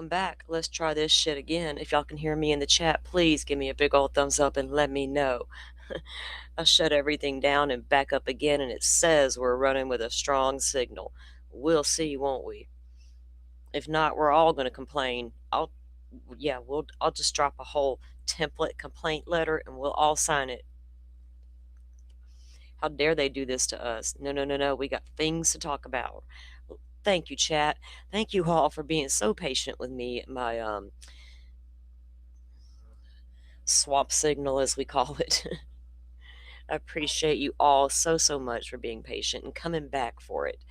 welcome back. Let's try this shit again. If y'all can hear me in the chat, please give me a big old thumbs up and let me know. I shut everything down and back up again, and it says we're running with a strong signal. We'll see, won't we? If not, we're all going to complain. I'll just drop a whole template complaint letter and we'll all sign it. How dare they do this to us? No, no, no, no. We got things to talk about. Thank you, chat. Thank you all for being so patient with me at my swamp signal, as we call it. I appreciate you all so much for being patient and coming back for it.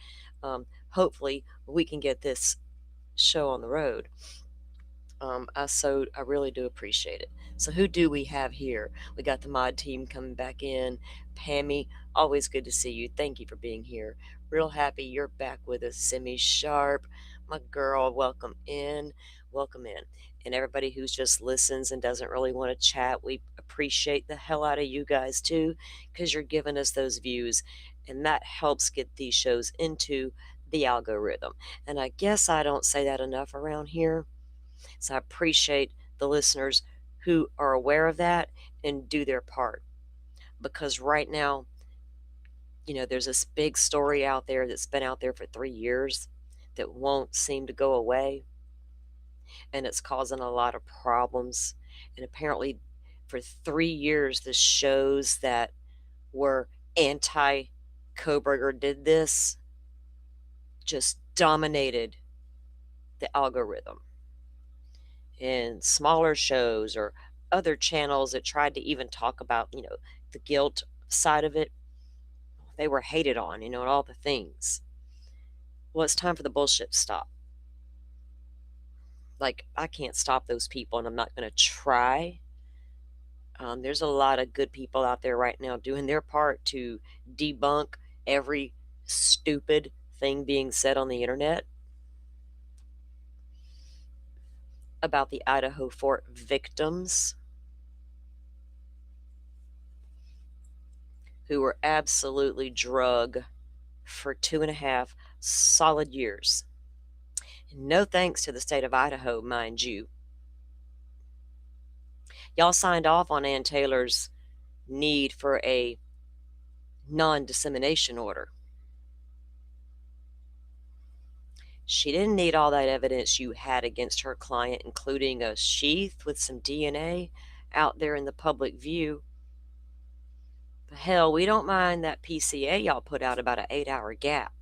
Hopefully, we can get this show on the road. I really do appreciate it. So who do we have here? We got the mod team coming back in. Pammy, always good to see you. Thank you for being here. Real happy you're back with us. Semi Sharp, my girl, welcome in. Welcome in. And everybody who's just listens and doesn't really want to chat, we appreciate the hell out of you guys too, because you're giving us those views. And that helps get these shows into the algorithm. And I guess I don't say that enough around here. So I appreciate the listeners who are aware of that and do their part. Because right now, there's this big story out there that's been out there for 3 years that won't seem to go away. And it's causing a lot of problems. And apparently, for 3 years, the shows that were anti Koberger did this just dominated the algorithm. And smaller shows or other channels that tried to even talk about, the guilt side of it, they were hated on, and all the things. Well, it's time for the bullshit to stop. Like, I can't stop those people, and I'm not going to try. There's a lot of good people out there right now doing their part to debunk every stupid thing being said on the internet about the Idaho Fort victims who were absolutely drugged for 2.5 solid years. No thanks to the state of Idaho, mind you. Y'all signed off on Ann Taylor's need for a non-dissemination order. She didn't need all that evidence you had against her client, including a sheath with some DNA out there in the public view. But hell, we don't mind that PCA y'all put out about an 8-hour gap.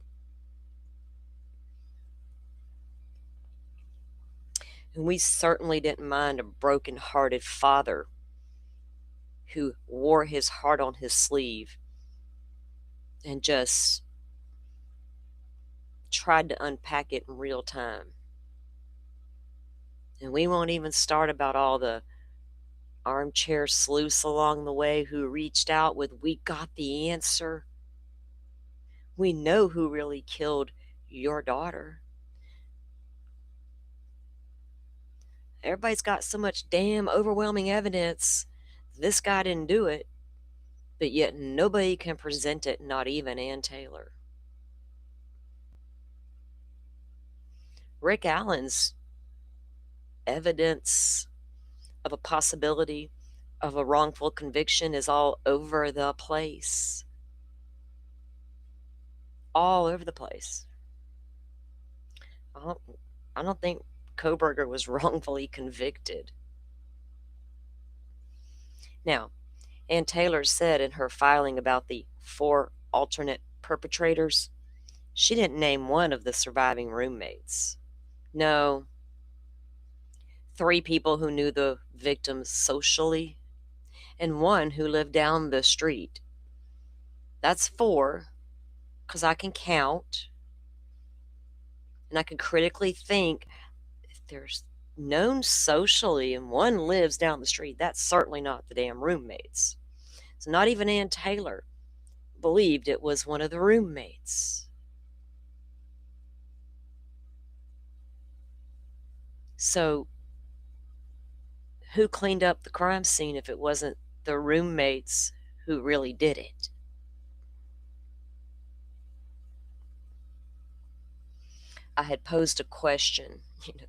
And we certainly didn't mind a broken-hearted father who wore his heart on his sleeve and just tried to unpack it in real time. And we won't even start about all the armchair sleuths along the way who reached out with, "We got the answer. We know who really killed your daughter." Everybody's got so much damn overwhelming evidence. This guy didn't do it, but yet nobody can present it, not even Ann Taylor. Rick Allen's evidence of a possibility of a wrongful conviction is all over the place. All over the place. I don't think Koberger was wrongfully convicted. Now, Ann Taylor said in her filing about the 4 alternate perpetrators, she didn't name one of the surviving roommates. No, 3 people who knew the victims socially, and 1 who lived down the street. That's 4, because I can count, and I can critically think if there's known socially and 1 lives down the street, that's certainly not the damn roommates. So not even Ann Taylor believed it was one of the roommates. So who cleaned up the crime scene if it wasn't the roommates who really did it? I had posed a question,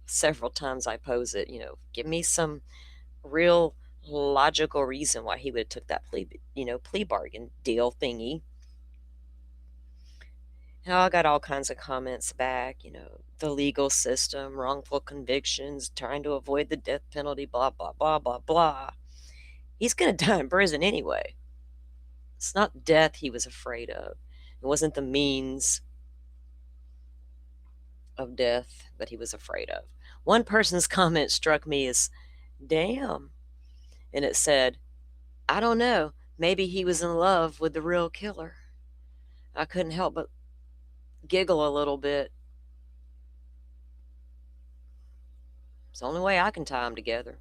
several times I pose it, give me some real logical reason why he would have took that plea bargain deal thingy. And I got all kinds of comments back, the legal system, wrongful convictions, trying to avoid the death penalty, blah, blah, blah, blah, blah. He's going to die in prison anyway. It's not death he was afraid of. It wasn't the means of death that he was afraid of. One person's comment struck me as, damn. And it said, I don't know. Maybe he was in love with the real killer. I couldn't help but giggle a little bit. It's the only way I can tie them together.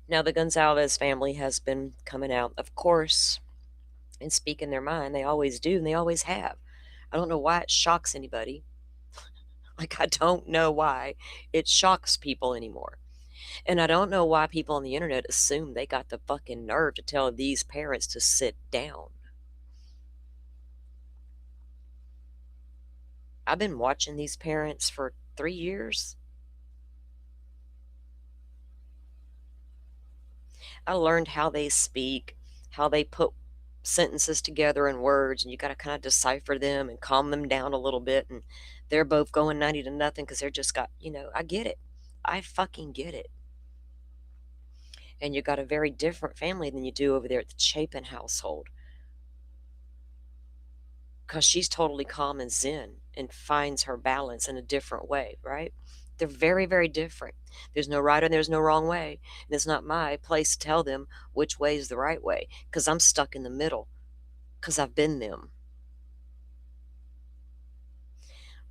Now, the Gonzalez family has been coming out, of course, and speaking their mind. They always do, and they always have. I don't know why it shocks anybody. Like, I don't know why it shocks people anymore. And I don't know why people on the internet assume they got the fucking nerve to tell these parents to sit down. I've been watching these parents for 3 years. I learned how they speak, how they put sentences together in words, and you got to kind of decipher them and calm them down a little bit. And they're both going 90 to nothing because they're just got, I get it. I fucking get it. And you got a very different family than you do over there at the Chapin household. Because she's totally calm and zen and finds her balance in a different way, right? They're very, very different. There's no right and there's no wrong way. And it's not my place to tell them which way is the right way because I'm stuck in the middle because I've been them.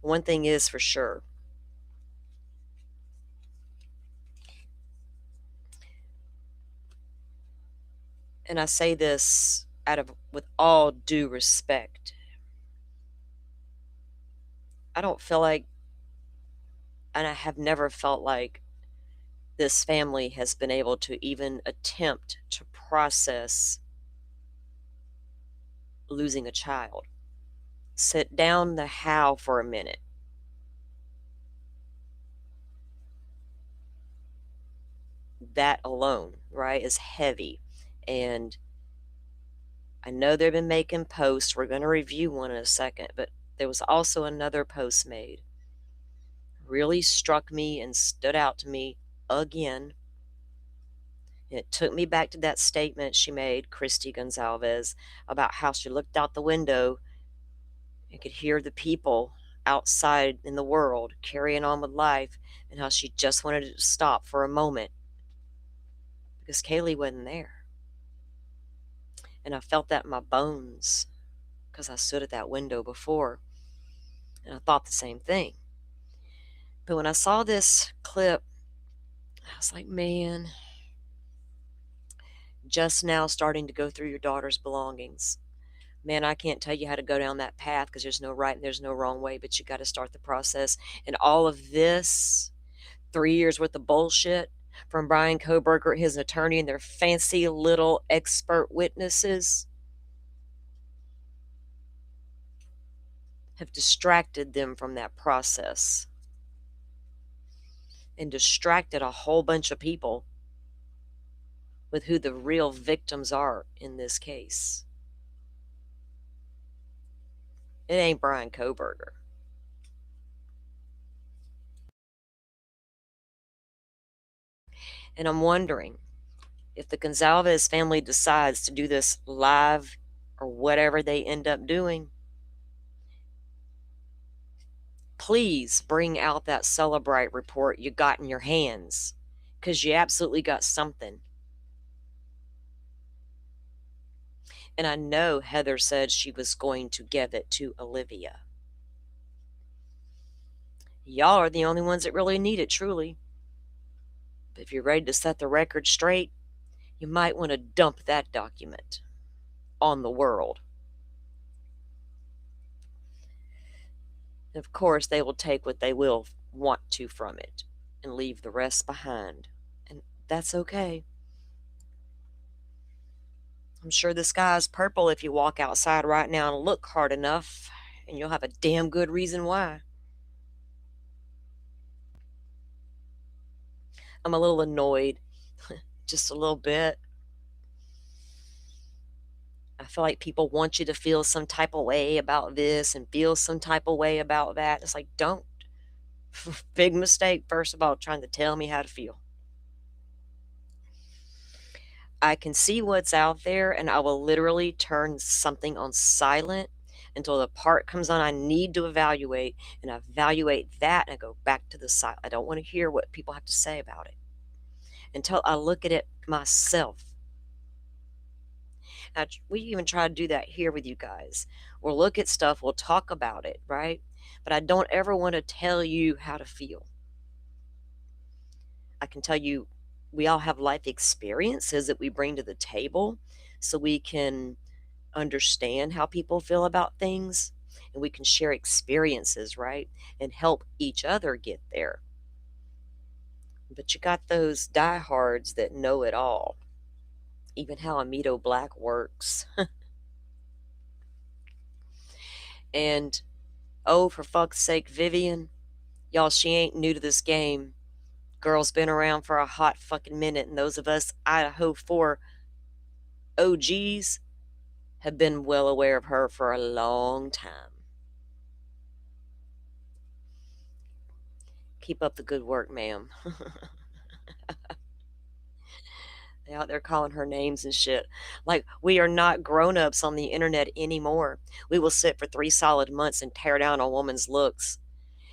One thing is for sure. And I say this with all due respect. I don't feel like, and I have never felt like this family has been able to even attempt to process losing a child. Sit down the how for a minute. That alone, right, is heavy. And I know they've been making posts. We're going to review one in a second, but there was also another post made. Really struck me and stood out to me again. It took me back to that statement she made, Christy Gonzalez, about how she looked out the window and could hear the people outside in the world carrying on with life, and how she just wanted it to stop for a moment because Kaylee wasn't there. And I felt that in my bones because I stood at that window before and I thought the same thing. But when I saw this clip, I was like, man, just now starting to go through your daughter's belongings. Man, I can't tell you how to go down that path because there's no right and there's no wrong way, but you got to start the process. And all of this, 3 years worth of bullshit from Brian Koberger, his attorney, and their fancy little expert witnesses have distracted them from that process and distracted a whole bunch of people with who the real victims are in this case. It ain't Brian Koberger. And I'm wondering if the Gonzalez family decides to do this live or whatever they end up doing, please bring out that Celebrite report you got in your hands because you absolutely got something. And I know Heather said she was going to give it to Olivia. Y'all are the only ones that really need it, truly. But if you're ready to set the record straight, you might want to dump that document on the world. Of course, they will take what they will want to from it and leave the rest behind. And that's okay. I'm sure the sky's purple if you walk outside right now and look hard enough, and you'll have a damn good reason why. I'm a little annoyed, just a little bit. I feel like people want you to feel some type of way about this and feel some type of way about that. It's like, don't. Big mistake, first of all, trying to tell me how to feel. I can see what's out there, and I will literally turn something on silent until the part comes on I need to evaluate, and I evaluate that and I go back to the side. I don't want to hear what people have to say about it until I look at it myself. We even try to do that here with you guys. We'll look at stuff, we'll talk about it, right? But I don't ever want to tell you how to feel. I can tell you we all have life experiences that we bring to the table so we can understand how people feel about things, and we can share experiences, right? And help each other get there. But you got those diehards that know it all, even how Amito Black works. And oh, for fuck's sake, Vivian, y'all, she ain't new to this game. Girl's been around for a hot fucking minute, and those of us Idaho 4 OGs have been well aware of her for a long time. Keep up the good work, ma'am. They out there calling her names and shit. Like, we are not grown-ups on the internet anymore. We will sit for 3 solid months and tear down a woman's looks.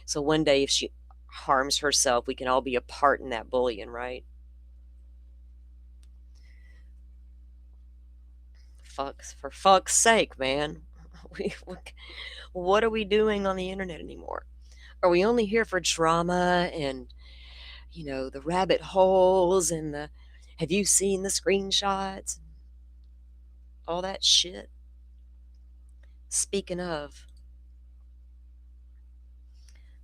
So one day if she harms herself, we can all be a part in that bullying, right? For fuck's sake, man. We, what are we doing on the internet anymore? Are we only here for drama and, the rabbit holes and the have you seen the screenshots? All that shit. Speaking of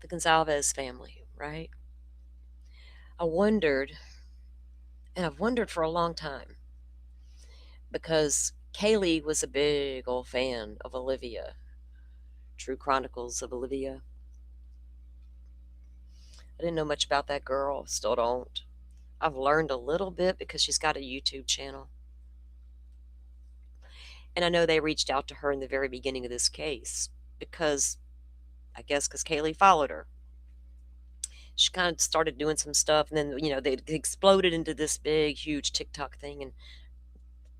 the Gonzalez family, right? I wondered, and I've wondered for a long time, because Kaylee was a big old fan of Olivia, True Chronicles of Olivia. I didn't know much about that girl, still don't. I've learned a little bit because she's got a YouTube channel. And I know they reached out to her in the very beginning of this case because, I guess, because Kaylee followed her. She kind of started doing some stuff, and then, they exploded into this big, huge TikTok thing, and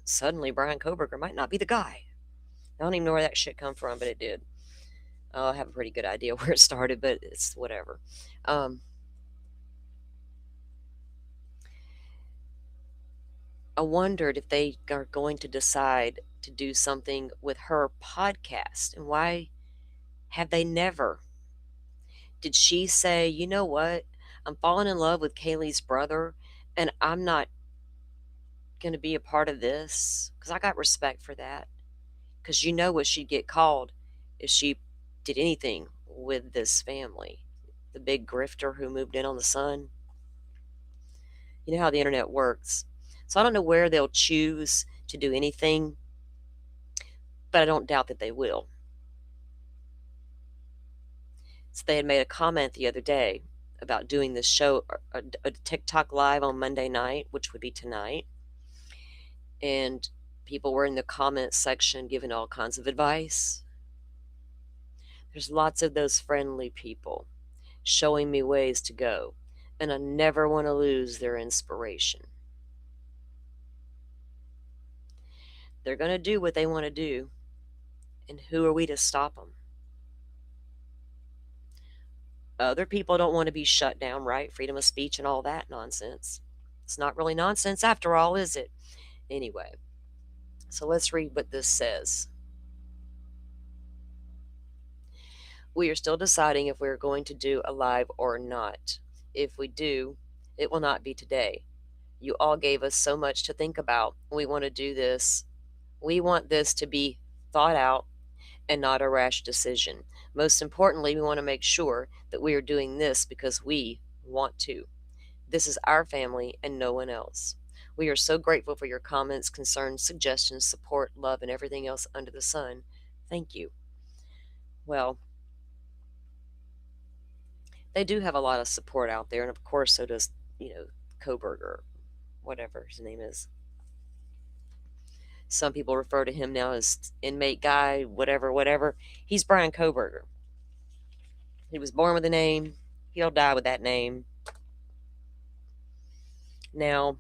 suddenly Brian Koberger might not be the guy. I don't even know where that shit come from, but it did. I have a pretty good idea where it started, but it's whatever. I wondered if they are going to decide to do something with her podcast, and why have they never? Did she say, you know what? I'm falling in love with Kaylee's brother, and I'm not going to be a part of this? Because I got respect for that. Because you know what she'd get called if she did anything with this family. The big grifter who moved in on the son. You know how the internet works. So I don't know where they'll choose to do anything, but I don't doubt that they will. So they had made a comment the other day about doing this show, a TikTok live on Monday night, which would be tonight. And people were in the comment section giving all kinds of advice. There's lots of those friendly people showing me ways to go, and I never want to lose their inspiration. They're going to do what they want to do, and who are we to stop them? Other people don't want to be shut down, right? Freedom of speech and all that nonsense. It's not really nonsense after all, is it? Anyway, so let's read what this says. We are still deciding if we are going to do a live or not. If we do, it will not be today. You all gave us so much to think about. We want to do this. We want this to be thought out and not a rash decision. Most importantly, we want to make sure that we are doing this because we want to. This is our family and no one else. We are so grateful for your comments, concerns, suggestions, support, love, and everything else under the sun. Thank you. Well, they do have a lot of support out there, and of course, so does, Koberger, whatever his name is. Some people refer to him now as inmate guy, whatever, whatever. He's Brian Koberger. He was born with a name. He'll die with that name. Now,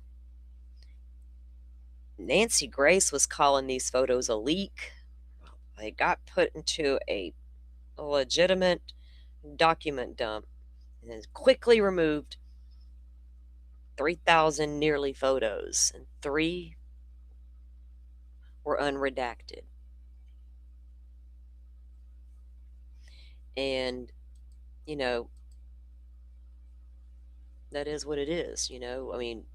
Nancy Grace was calling these photos a leak. They got put into a legitimate document dump and then quickly removed 3,000 nearly photos, and three were unredacted. And, you know, that is what it is, I mean,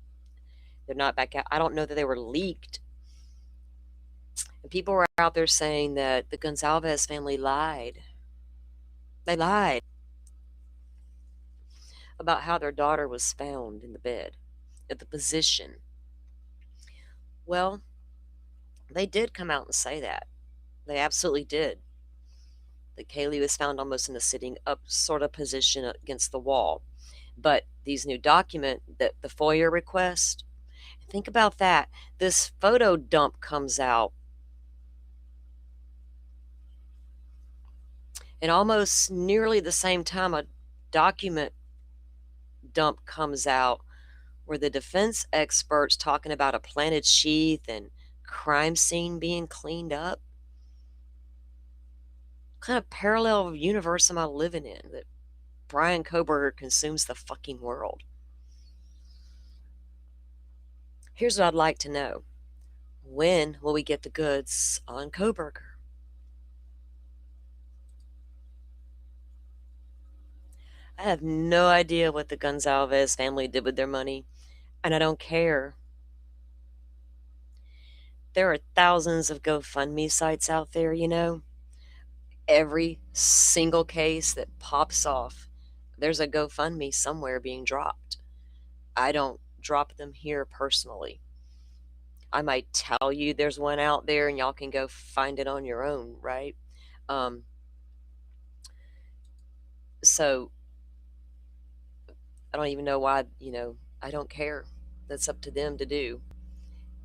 they're not back out. I don't know that they were leaked. And people were out there saying that the Gonzalez family lied. They lied about how their daughter was found in the bed, at the position. Well, they did come out and say that. They absolutely did. That Kaylee was found almost in a sitting up sort of position against the wall. But these new document, that the FOIA request, think about that. This photo dump comes out, and almost nearly the same time a document dump comes out where the defense experts talking about a planted sheath and crime scene being cleaned up. What kind of parallel universe am I living in that Brian Koberger consumes the fucking world? Here's what I'd like to know. When will we get the goods on Koberger? I have no idea what the Gonzalez family did with their money, and I don't care. There are thousands of GoFundMe sites out there, Every single case that pops off, there's a GoFundMe somewhere being dropped. I don't drop them here personally. I might tell you there's one out there and y'all can go find it on your own, right? Um, so I don't even know why, I don't care. That's up to them to do.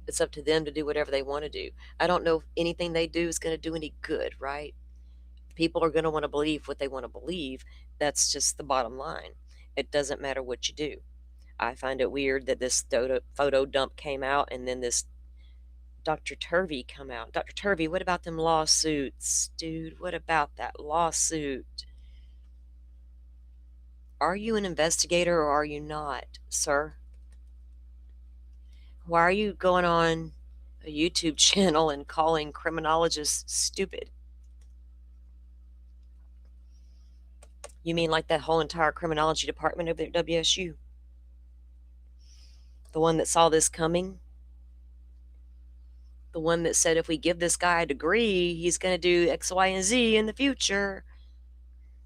It's up to them to do whatever they want to do. I don't know if anything they do is going to do any good, right? People are going to want to believe what they want to believe. That's just the bottom line. It doesn't matter what you do. I find it weird that this photo dump came out and then this Dr. Turvey come out. Dr. Turvey, what about them lawsuits? Dude, what about that lawsuit? Are you an investigator or are you not, sir? Why are you going on a YouTube channel and calling criminologists stupid? You mean like that whole entire criminology department over at WSU? The one that saw this coming? The one that said if we give this guy a degree, he's going to do X, Y, and Z in the future?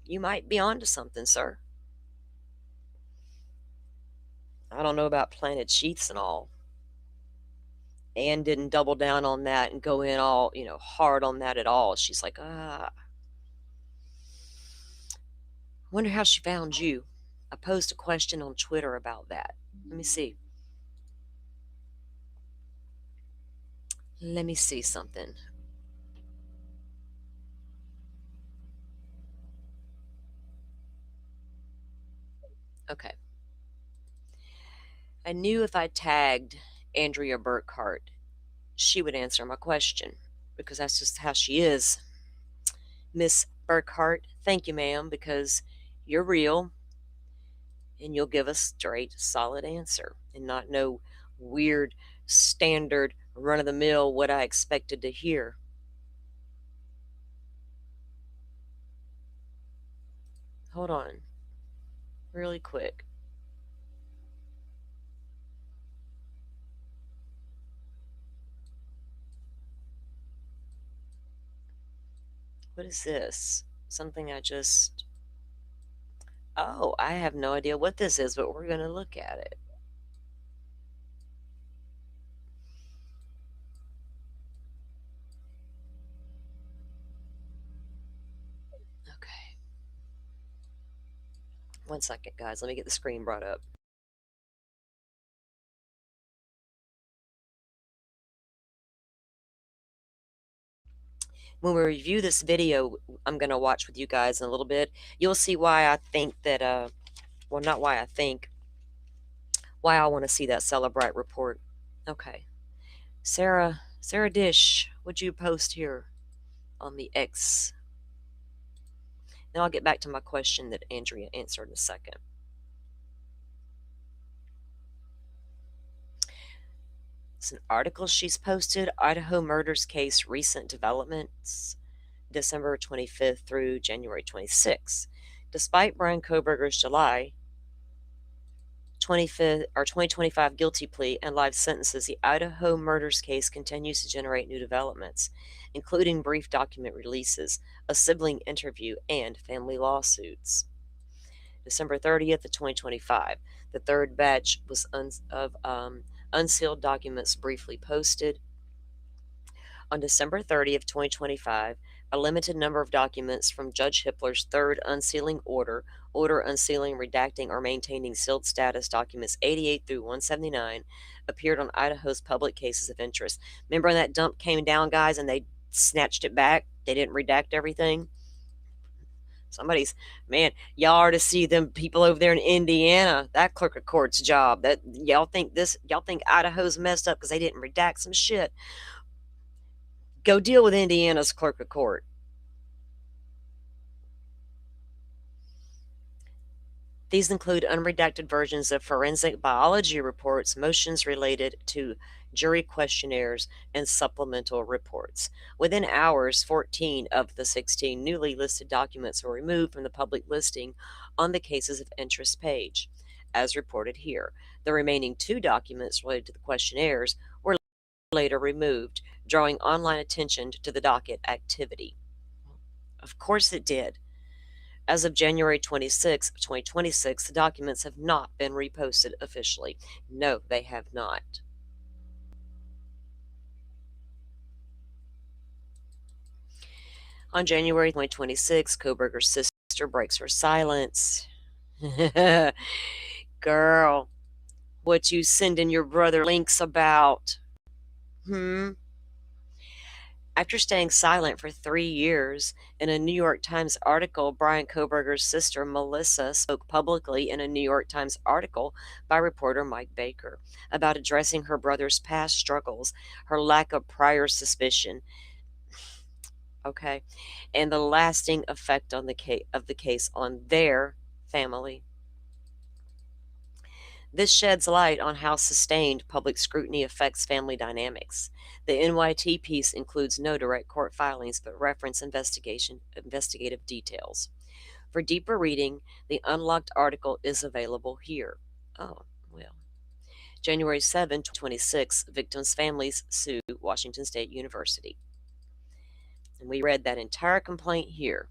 You might be onto something, sir. I don't know about planted sheaths and all. Anne didn't double down on that and go in all, hard on that at all. She's like, wonder how she found you. I posed a question on Twitter about that. Let me see. Let me see something. Okay. I knew if I tagged Andrea Burkhart, she would answer my question because that's just how she is. Miss Burkhart, thank you, ma'am, because you're real and you'll give a straight, solid answer and not no weird, standard, run of the mill what I expected to hear. Hold on, really quick. What is this? Something I just. Oh, I have no idea what this is, but we're going to look at it. One second, guys. Let me get the screen brought up. When we review this video I'm going to watch with you guys in a little bit, you'll see why I think that, well, not why I think, why I want to see that Celebrite report. Okay. Sarah Dish, would you post here on the X? Then I'll get back to my question that Andrea answered in a second. It's an article she's posted, Idaho murders case recent developments, December 25th through January 26th. Despite Brian Kohberger's July 25th or 2025 guilty plea and life sentences, the Idaho murders case continues to generate new developments, including brief document releases, a sibling interview, and family lawsuits. December 30th of 2025, the third batch of unsealed documents briefly posted. On December 30th, 2025, a limited number of documents from Judge Hippler's third unsealing order unsealing, redacting, or maintaining sealed status documents 88 through 179, appeared on Idaho's public cases of interest. Remember when that dump came down, guys, and they snatched it back? They didn't redact everything? Somebody's, man, y'all are to see them people over there in Indiana, that clerk of court's job. That y'all think Idaho's messed up because they didn't redact some shit. Go deal with Indiana's clerk of court. These include unredacted versions of forensic biology reports, motions related to jury questionnaires, and supplemental reports. Within hours, 14 of the 16 newly listed documents were removed from the public listing on the cases of interest page, as reported here. The remaining 2 documents related to the questionnaires were later removed, drawing online attention to the docket activity. Of course it did. As of January 26, 2026, the documents have not been reposted officially. No, they have not. On January 2026, Kohberger's sister breaks her silence. Girl, what you sending your brother links about? After staying silent for 3 years, in a New York Times article, Brian Kohberger's sister, Melissa, spoke publicly in a New York Times article by reporter Mike Baker about addressing her brother's past struggles, her lack of prior suspicion, okay, and the lasting effect on the case on their family. This sheds light on how sustained public scrutiny affects family dynamics. The NYT piece includes no direct court filings but reference investigative details. For deeper reading, the unlocked article is available here. Oh, well. January 7, 2026, victims' families sue Washington State University. And we read that entire complaint here.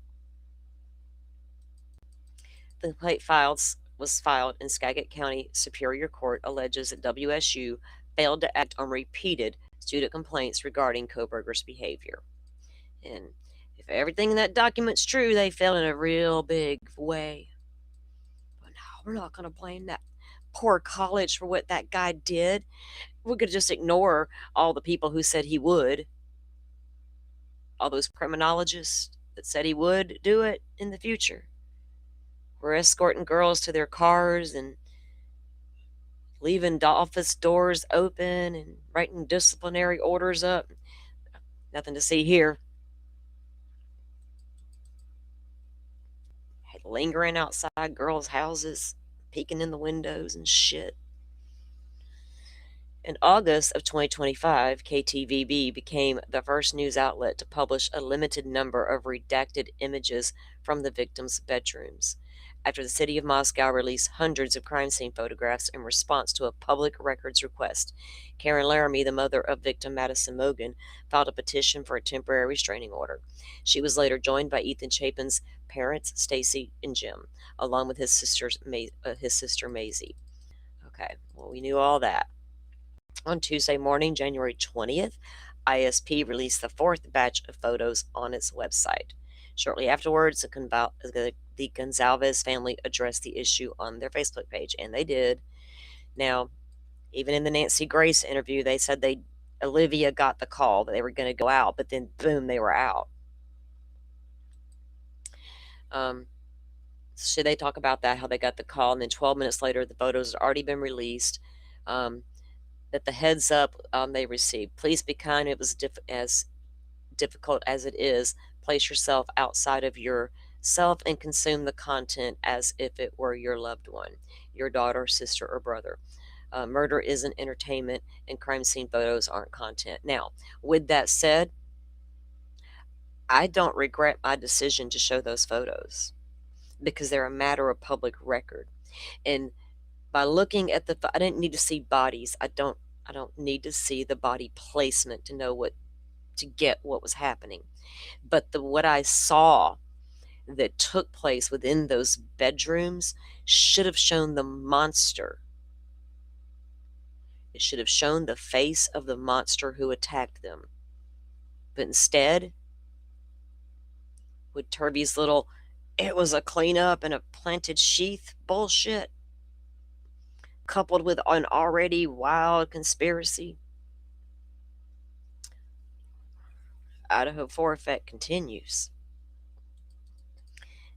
The complaint was filed in Skagit County Superior Court alleges that WSU failed to act on repeated student complaints regarding Kohberger's behavior. And if everything in that document's true, they failed in a real big way. But no, we're not going to blame that poor college for what that guy did. We could just ignore all the people who said he would. All those criminologists that said he would do it in the future. We're escorting girls to their cars and leaving office doors open and writing disciplinary orders up. Nothing to see here. Lingering outside girls' houses, peeking in the windows and shit. In August of 2025, KTVB became the first news outlet to publish a limited number of redacted images from the victims' bedrooms. After the city of Moscow released hundreds of crime scene photographs in response to a public records request, Karen Laramie, the mother of victim Madison Mogan, filed a petition for a temporary restraining order. She was later joined by Ethan Chapin's parents, Stacy and Jim, along with his sister Maisie. Okay, well, we knew all that. On Tuesday morning, January 20th, ISP released the 4th batch of photos on its website. Shortly afterwards, the Gonzalez family addressed the issue on their Facebook page, and they did. Now, even in the Nancy Grace interview, they said Olivia got the call that they were going to go out, but then boom, they were out. Um, so they talk about that, how they got the call, and then 12 minutes later, the photos had already been released. That the heads up they received. Please be kind. It was as difficult as it is. Place yourself outside of yourself and consume the content as if it were your loved one, your daughter, sister, or brother. Murder isn't entertainment, and crime scene photos aren't content. Now, with that said, I don't regret my decision to show those photos because they're a matter of public record. And by looking at I didn't need to see bodies. I don't need to see the body placement to know to get what was happening. But what I saw that took place within those bedrooms should have shown the monster. It should have shown the face of the monster who attacked them. But instead, with Turby's little, it was a cleanup and a planted sheath bullshit, coupled with an already wild conspiracy, Idaho 4 effect continues.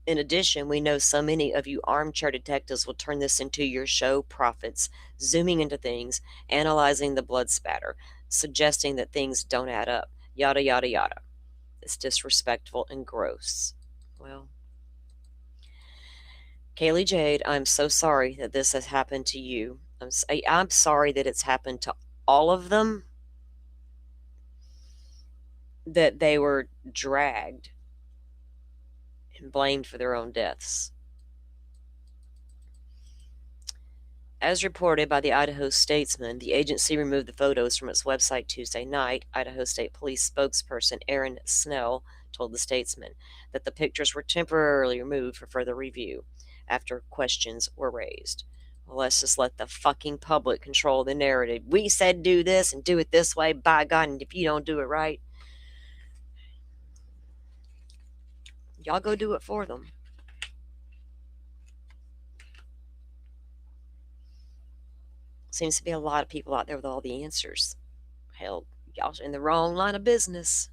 In addition, we know so many of you armchair detectives will turn this into your show profits, zooming into things, analyzing the blood spatter, suggesting that things don't add up, yada, yada, yada. It's disrespectful and gross. Well, Kaylee Jade, I'm so sorry that this has happened to you. I'm sorry that it's happened to all of them, that they were dragged and blamed for their own deaths. As reported by the Idaho Statesman, the agency removed the photos from its website Tuesday night. Idaho State Police spokesperson Aaron Snell told the Statesman that the pictures were temporarily removed for further review after questions were raised. Well, let's just let the fucking public control the narrative. We said do this and do it this way, by God, and if you don't do it right, y'all go do it for them. Seems to be a lot of people out there with all the answers. Hell, y'all's in the wrong line of business.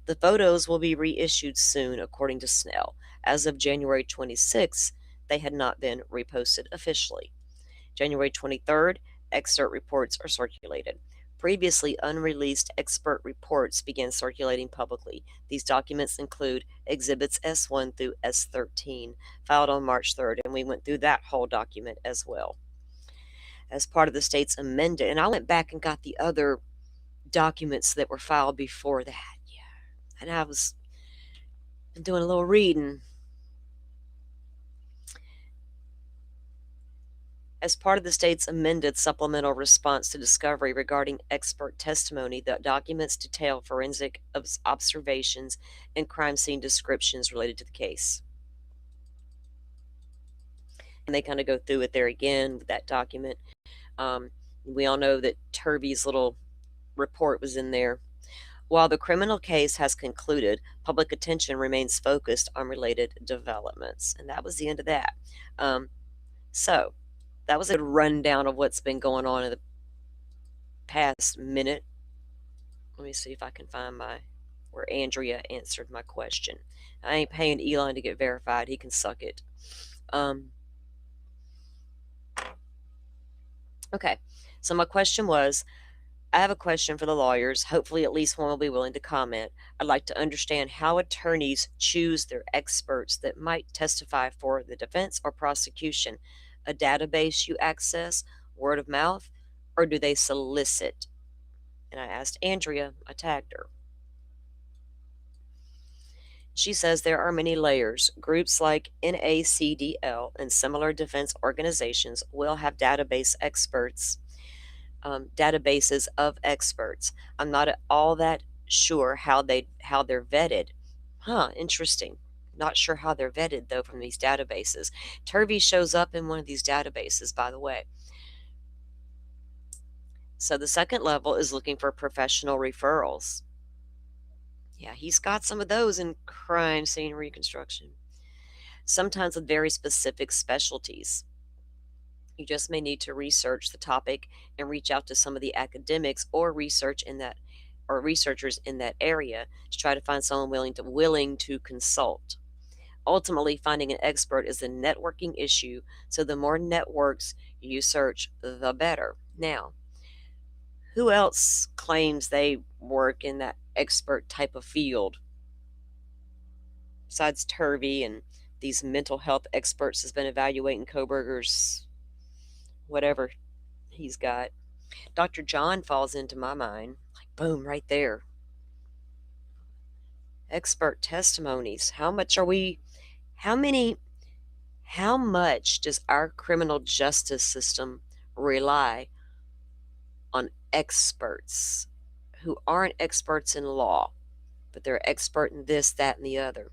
The photos will be reissued soon, according to Snell. As of January 26th, they had not been reposted officially. January 23rd, excerpt reports are circulated. Previously unreleased expert reports began circulating publicly. These documents include Exhibits S1 through S13, filed on March 3rd, and we went through that whole document as well. As part of the state's amended, and I went back and got the other documents that were filed before that. Yeah. And I was doing a little reading. As part of the state's amended supplemental response to discovery regarding expert testimony, the documents detail forensic observations and crime scene descriptions related to the case. And they kind of go through it there again with that document. We all know that Turby's little report was in there. While the criminal case has concluded, public attention remains focused on related developments. And that was the end of that. So that was a rundown of what's been going on in the past minute. Let me see if I can find where Andrea answered my question. I ain't paying Elon to get verified. He can suck it. Okay, so my question was, I have a question for the lawyers. Hopefully at least one will be willing to comment. I'd like to understand how attorneys choose their experts that might testify for the defense or prosecution. A database you access, word of mouth, or do they solicit? And I asked Andrea, I tagged her. She says there are many layers. Groups like NACDL and similar defense organizations will have databases of experts. I'm not at all that sure how they're vetted. Interesting. Not sure how they're vetted though from these databases. Turvey shows up in one of these databases, by the way. So the second level is looking for professional referrals. Yeah, he's got some of those in crime scene reconstruction, sometimes with very specific specialties. You just may need to research the topic and reach out to some of the academics or researchers in that area to try to find someone willing to consult. Ultimately, finding an expert is a networking issue, so the more networks you search, the better. Now, who else claims they work in that expert type of field besides Turvey and these mental health experts has been evaluating Koberger's whatever he's got? Dr. John falls into my mind. Like, boom, right there. Expert testimonies. How many, how much does our criminal justice system rely on experts who aren't experts in law, but they're expert in this, that, and the other?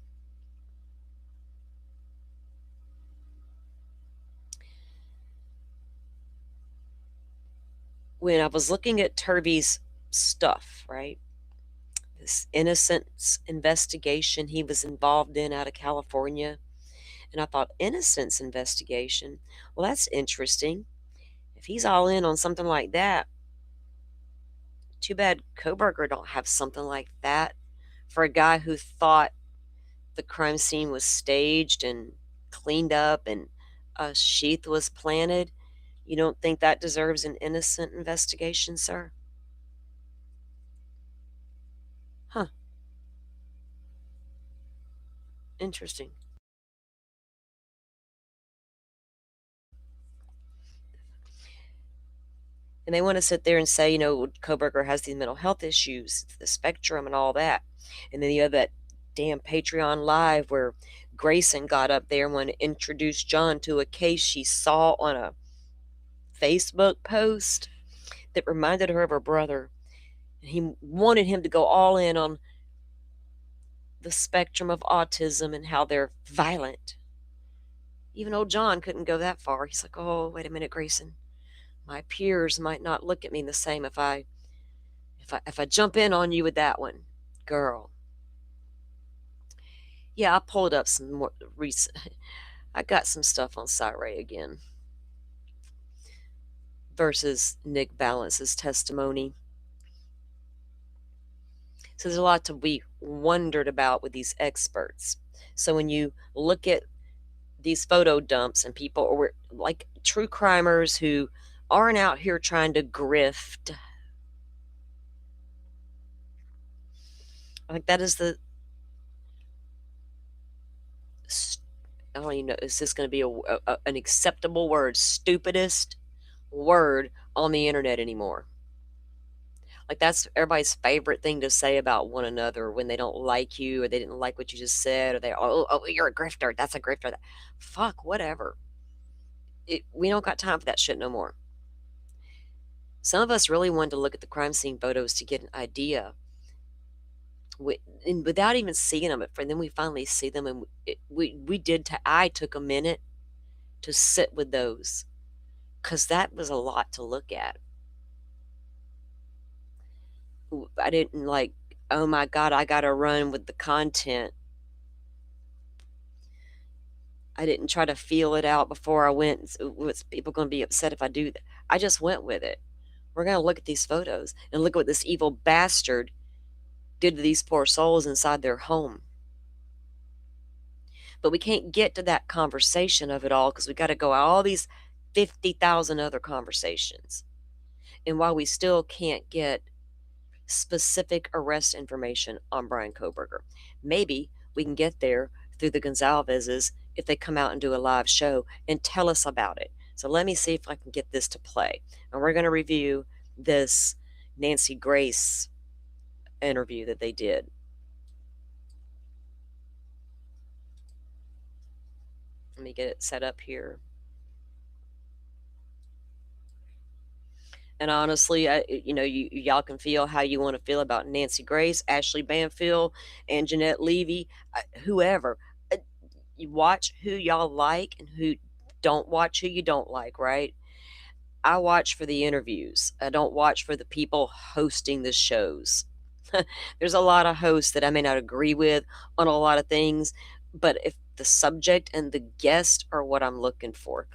When I was looking at Turvey's stuff, right? This innocence investigation he was involved in out of California. And I thought, innocence investigation? Well, that's interesting. If he's all in on something like that, too bad Koberger don't have something like that for a guy who thought the crime scene was staged and cleaned up and a sheath was planted. You don't think that deserves an innocent investigation, sir? Huh, interesting. And they want to sit there and say, Koberger has these mental health issues, the spectrum, and all that. And then you have that damn Patreon Live where Grayson got up there and wanted to introduce John to a case she saw on a Facebook post that reminded her of her brother. And he wanted him to go all in on the spectrum of autism and how they're violent. Even old John couldn't go that far. He's like, oh, wait a minute, Grayson. My peers might not look at me the same if I jump in on you with that one, girl. Yeah, I pulled up some more recent. I got some stuff on Cyree again versus Nick Balance's testimony. So there's a lot to be wondered about with these experts. So when you look at these photo dumps and people or like true crimers who aren't out here trying to grift, like that is I don't even know, is this going to be an acceptable word? Stupidest word on the internet anymore. Like that's everybody's favorite thing to say about one another when they don't like you or they didn't like what you just said or you're a grifter. That's a grifter. Fuck, whatever. We don't got time for that shit no more. Some of us really wanted to look at the crime scene photos to get an idea. And without even seeing them, and then we finally see them, and I took a minute to sit with those because that was a lot to look at. I didn't like, oh my God, I got to run with the content. I didn't try to feel it out before I went. What's people going to be upset if I do that? I just went with it. We're going to look at these photos and look at what this evil bastard did to these poor souls inside their home. But we can't get to that conversation of it all because we got to go all these 50,000 other conversations. And while we still can't get specific arrest information on Brian Koberger, maybe we can get there through the Gonzalez's if they come out and do a live show and tell us about it. So let me see if I can get this to play. And we're going to review this Nancy Grace interview that they did. Let me get it set up here. And honestly, y'all can feel how you want to feel about Nancy Grace, Ashley Banfield, and Jeanette Levy, whoever. You watch who y'all like and who don't watch who you don't like, right? I watch for the interviews. I don't watch for the people hosting the shows. There's a lot of hosts that I may not agree with on a lot of things, but if the subject and the guest are what I'm looking for,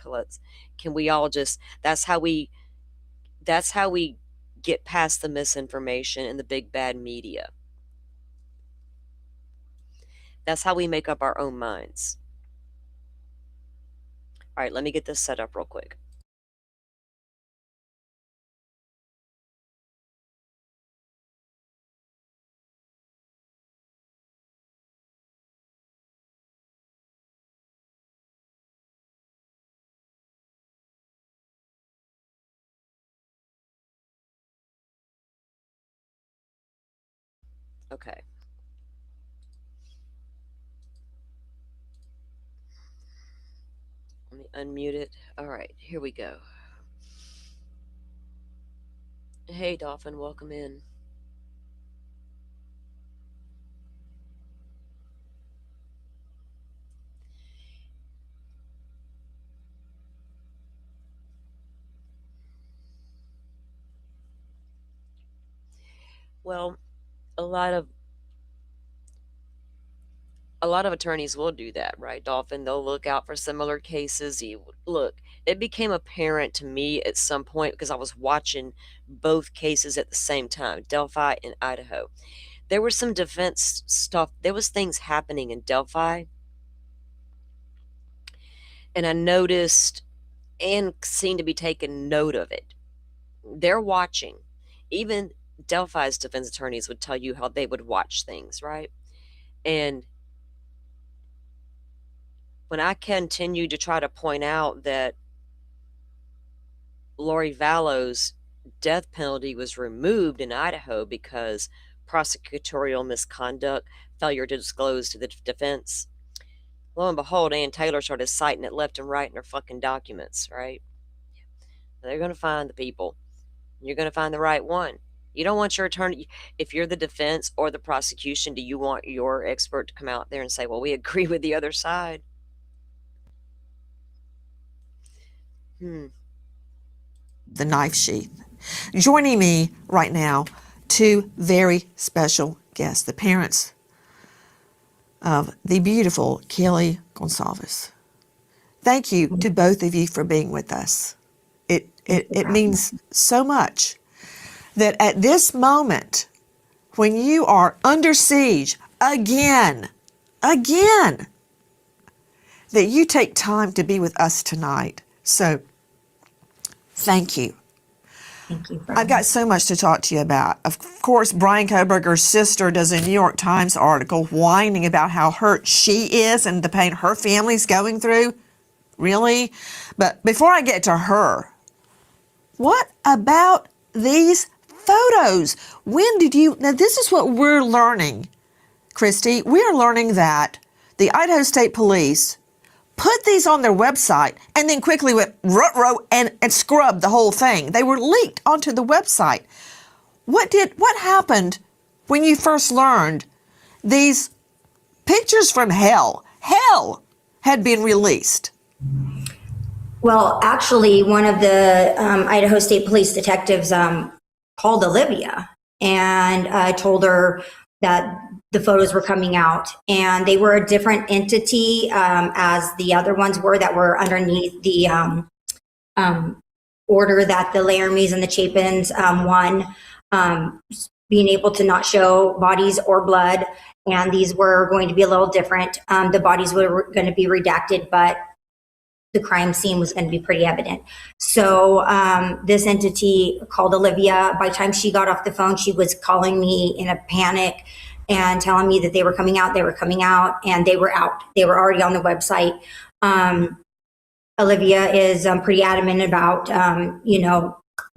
can we all just that's how we get past the misinformation and the big bad media. That's how we make up our own minds. All right, let me get this set up real quick. Okay. Let me unmute it. All right, here we go. Hey, Dolphin, welcome in. Well, a lot of attorneys will do that, right, Dolphin? They'll look out for similar cases. Look, it became apparent to me at some point because I was watching both cases at the same time, Delphi and Idaho. There was some defense stuff. There was things happening in Delphi, and I noticed and seemed to be taking note of it. They're watching. Even Delphi's defense attorneys would tell you how they would watch things, right? And when I continued to try to point out that Lori Vallow's death penalty was removed in Idaho because prosecutorial misconduct, failure to disclose to the defense, lo and behold, Ann Taylor started citing it left and right in her fucking documents, right? They're going to find the people. You're going to find the right one. You don't want your attorney, if you're the defense or the prosecution, do you want your expert to come out there and say, well, we agree with the other side? The knife sheath. Joining me right now, two very special guests, the parents of the beautiful Kelly Gonsalves. Thank you to both of you for being with us. It means so much that at this moment, when you are under siege again, that you take time to be with us tonight. So, thank you. Thank you. I've got so much to talk to you about. Of course, Brian Koberger's sister does a New York Times article whining about how hurt she is and the pain her family's going through. Really? But before I get to her, what about these photos? When did you... Now, this is what we're learning, Christy. We're learning that the Idaho State Police put these on their website and then quickly went ruh-roh and scrubbed the whole thing. They were leaked onto the website. What happened when you first learned these pictures from hell had been released? Well, actually, one of the Idaho State Police detectives called Olivia and told her that the photos were coming out, and they were a different entity as the other ones were that were underneath the order that the Laramies and the Chapins won, being able to not show bodies or blood, and these were going to be a little different. The bodies were going to be redacted, but the crime scene was going to be pretty evident. So this entity called Olivia. By the time she got off the phone, she was calling me in a panic and telling me that they were coming out, and they were out. They were already on the website. Olivia is pretty adamant about,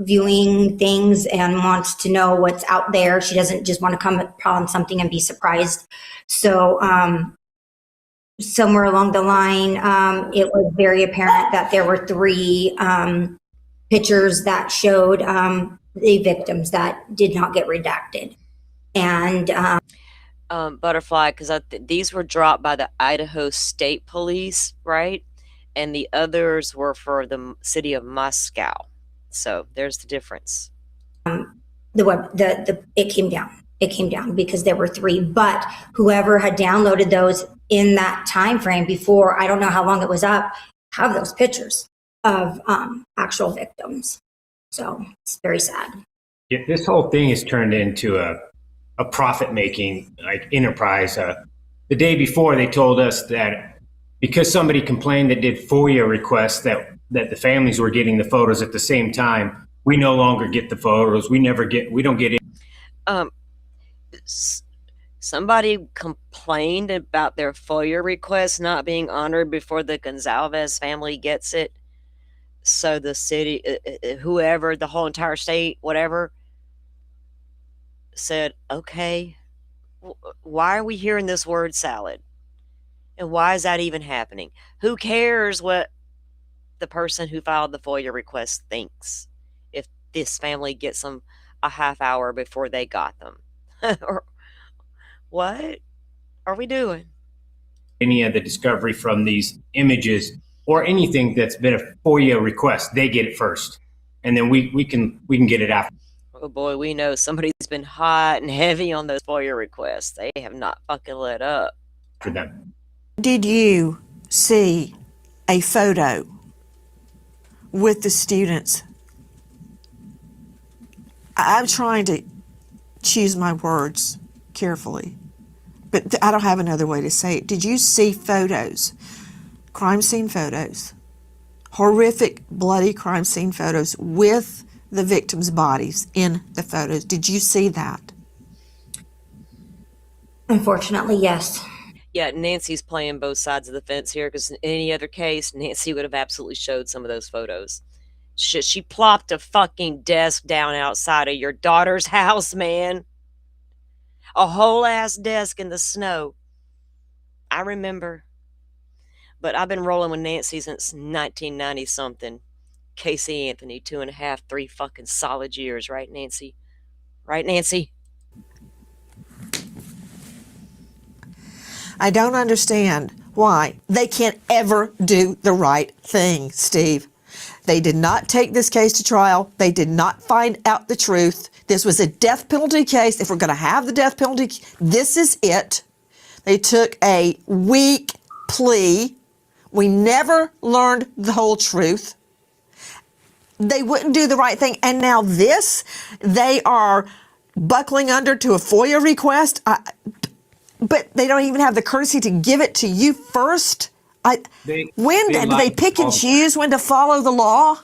viewing things and wants to know what's out there. She doesn't just want to come upon something and be surprised. So somewhere along the line, it was very apparent that there were three pictures that showed the victims that did not get redacted. And Butterfly, because these were dropped by the Idaho State Police, right? And the others were for the city of Moscow. So there's the difference. It came down. it came down because there were three. But whoever had downloaded those in that time frame before, I don't know how long it was up, have those pictures of actual victims. So it's very sad. Yeah, this whole thing has turned into a profit making like enterprise. The day before, they told us that because somebody complained that did FOIA requests that the families were getting the photos at the same time, we no longer get the photos. We don't get Um, somebody complained about their FOIA request not being honored before the Gonzalez family gets it. So the city, whoever, the whole entire state, whatever, said, okay, why are we hearing this word salad? And why is that even happening? Who cares what the person who filed the FOIA request thinks if this family gets them a half hour before they got them? Or what are we doing? any of the discovery from these images or anything that's been a FOIA request. They get it first, and then we can get it after Oh boy, we know somebody's been hot and heavy on those FOIA requests. They have not fucking let up. them. Did you see a photo with the students? I'm trying to choose my words carefully, but I don't have another way to say it. Did you see photos, crime scene photos, horrific, bloody crime scene photos with the victims' bodies in the photos? Did you see that? Unfortunately, yes. Yeah, Nancy's playing both sides of the fence here because in any other case, Nancy would have absolutely showed some of those photos. She plopped a fucking desk down outside of your daughter's house, man. A whole ass desk in the snow. I remember. But I've been rolling with Nancy since 1990 something. Casey Anthony, 2.5, 3 fucking solid years, right, Nancy? Right, Nancy? I don't understand why they can't ever do the right thing, Steve. They did not take this case to trial. They did not find out the truth. This was a death penalty case. If we're going to have the death penalty, this is it. They took a weak plea. We never learned the whole truth. They wouldn't do the right thing. And now this, they are buckling under to a FOIA request. But they don't even have the courtesy to give it to you first. When do they pick and choose when to follow the law?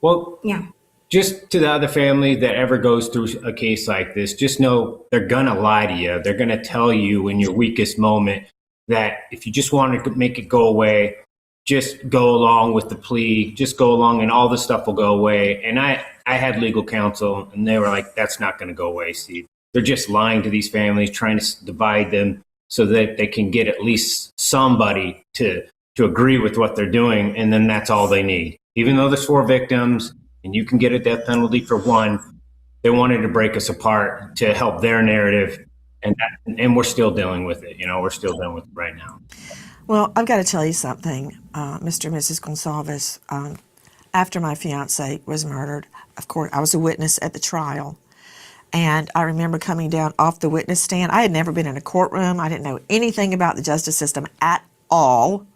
Well, Yeah. just to the other family that ever goes through a case like this, just know they're gonna lie to you. They're gonna tell you in your weakest moment that if you just want to make it go away, just go along with the plea, just go along and all this stuff will go away. And I had legal counsel and they were like, that's not going to go away, Steve. They're just lying to these families, trying to divide them so that they can get at least somebody to agree with what they're doing. And then that's all they need. Even though there's 4 victims and you can get a death penalty for 1, they wanted to break us apart to help their narrative. And we're still dealing with it. We're still dealing with it right now. Well, I've got to tell you something, Mr. and Mrs. Gonsalves. After my fiance was murdered, of course, I was a witness at the trial. And I remember coming down off the witness stand. I had never been in a courtroom. I didn't know anything about the justice system at all.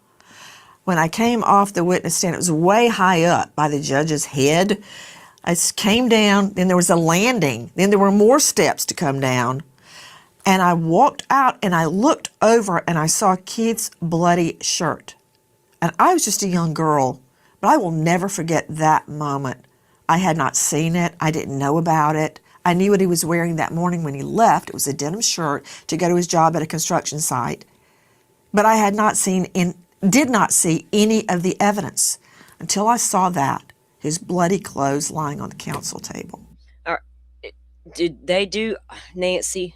When I came off the witness stand, it was way high up by the judge's head. I came down, then there was a landing. Then there were more steps to come down. And I walked out and I looked over and I saw Keith's bloody shirt. And I was just a young girl, but I will never forget that moment. I had not seen it. I didn't know about it. I knew what he was wearing that morning when he left. It was a denim shirt to go to his job at a construction site. But I had not did not see any of the evidence until I saw that, his bloody clothes lying on the counsel table. Did they do, Nancy?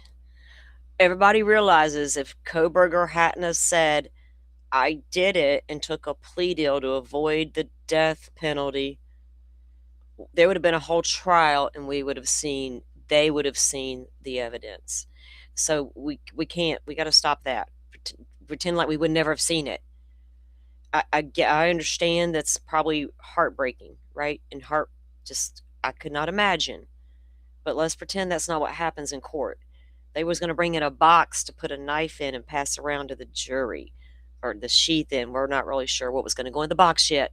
Everybody realizes if Koberger hadn't have said, I did it and took a plea deal to avoid the death penalty, there would have been a whole trial and they would have seen the evidence. So we got to stop that. Pretend like we would never have seen it. I understand that's probably heartbreaking, right? And I could not imagine. But let's pretend that's not what happens in court. They was going to bring in a box to put a knife in and pass around to the jury, or the sheath in. We're not really sure what was going to go in the box yet.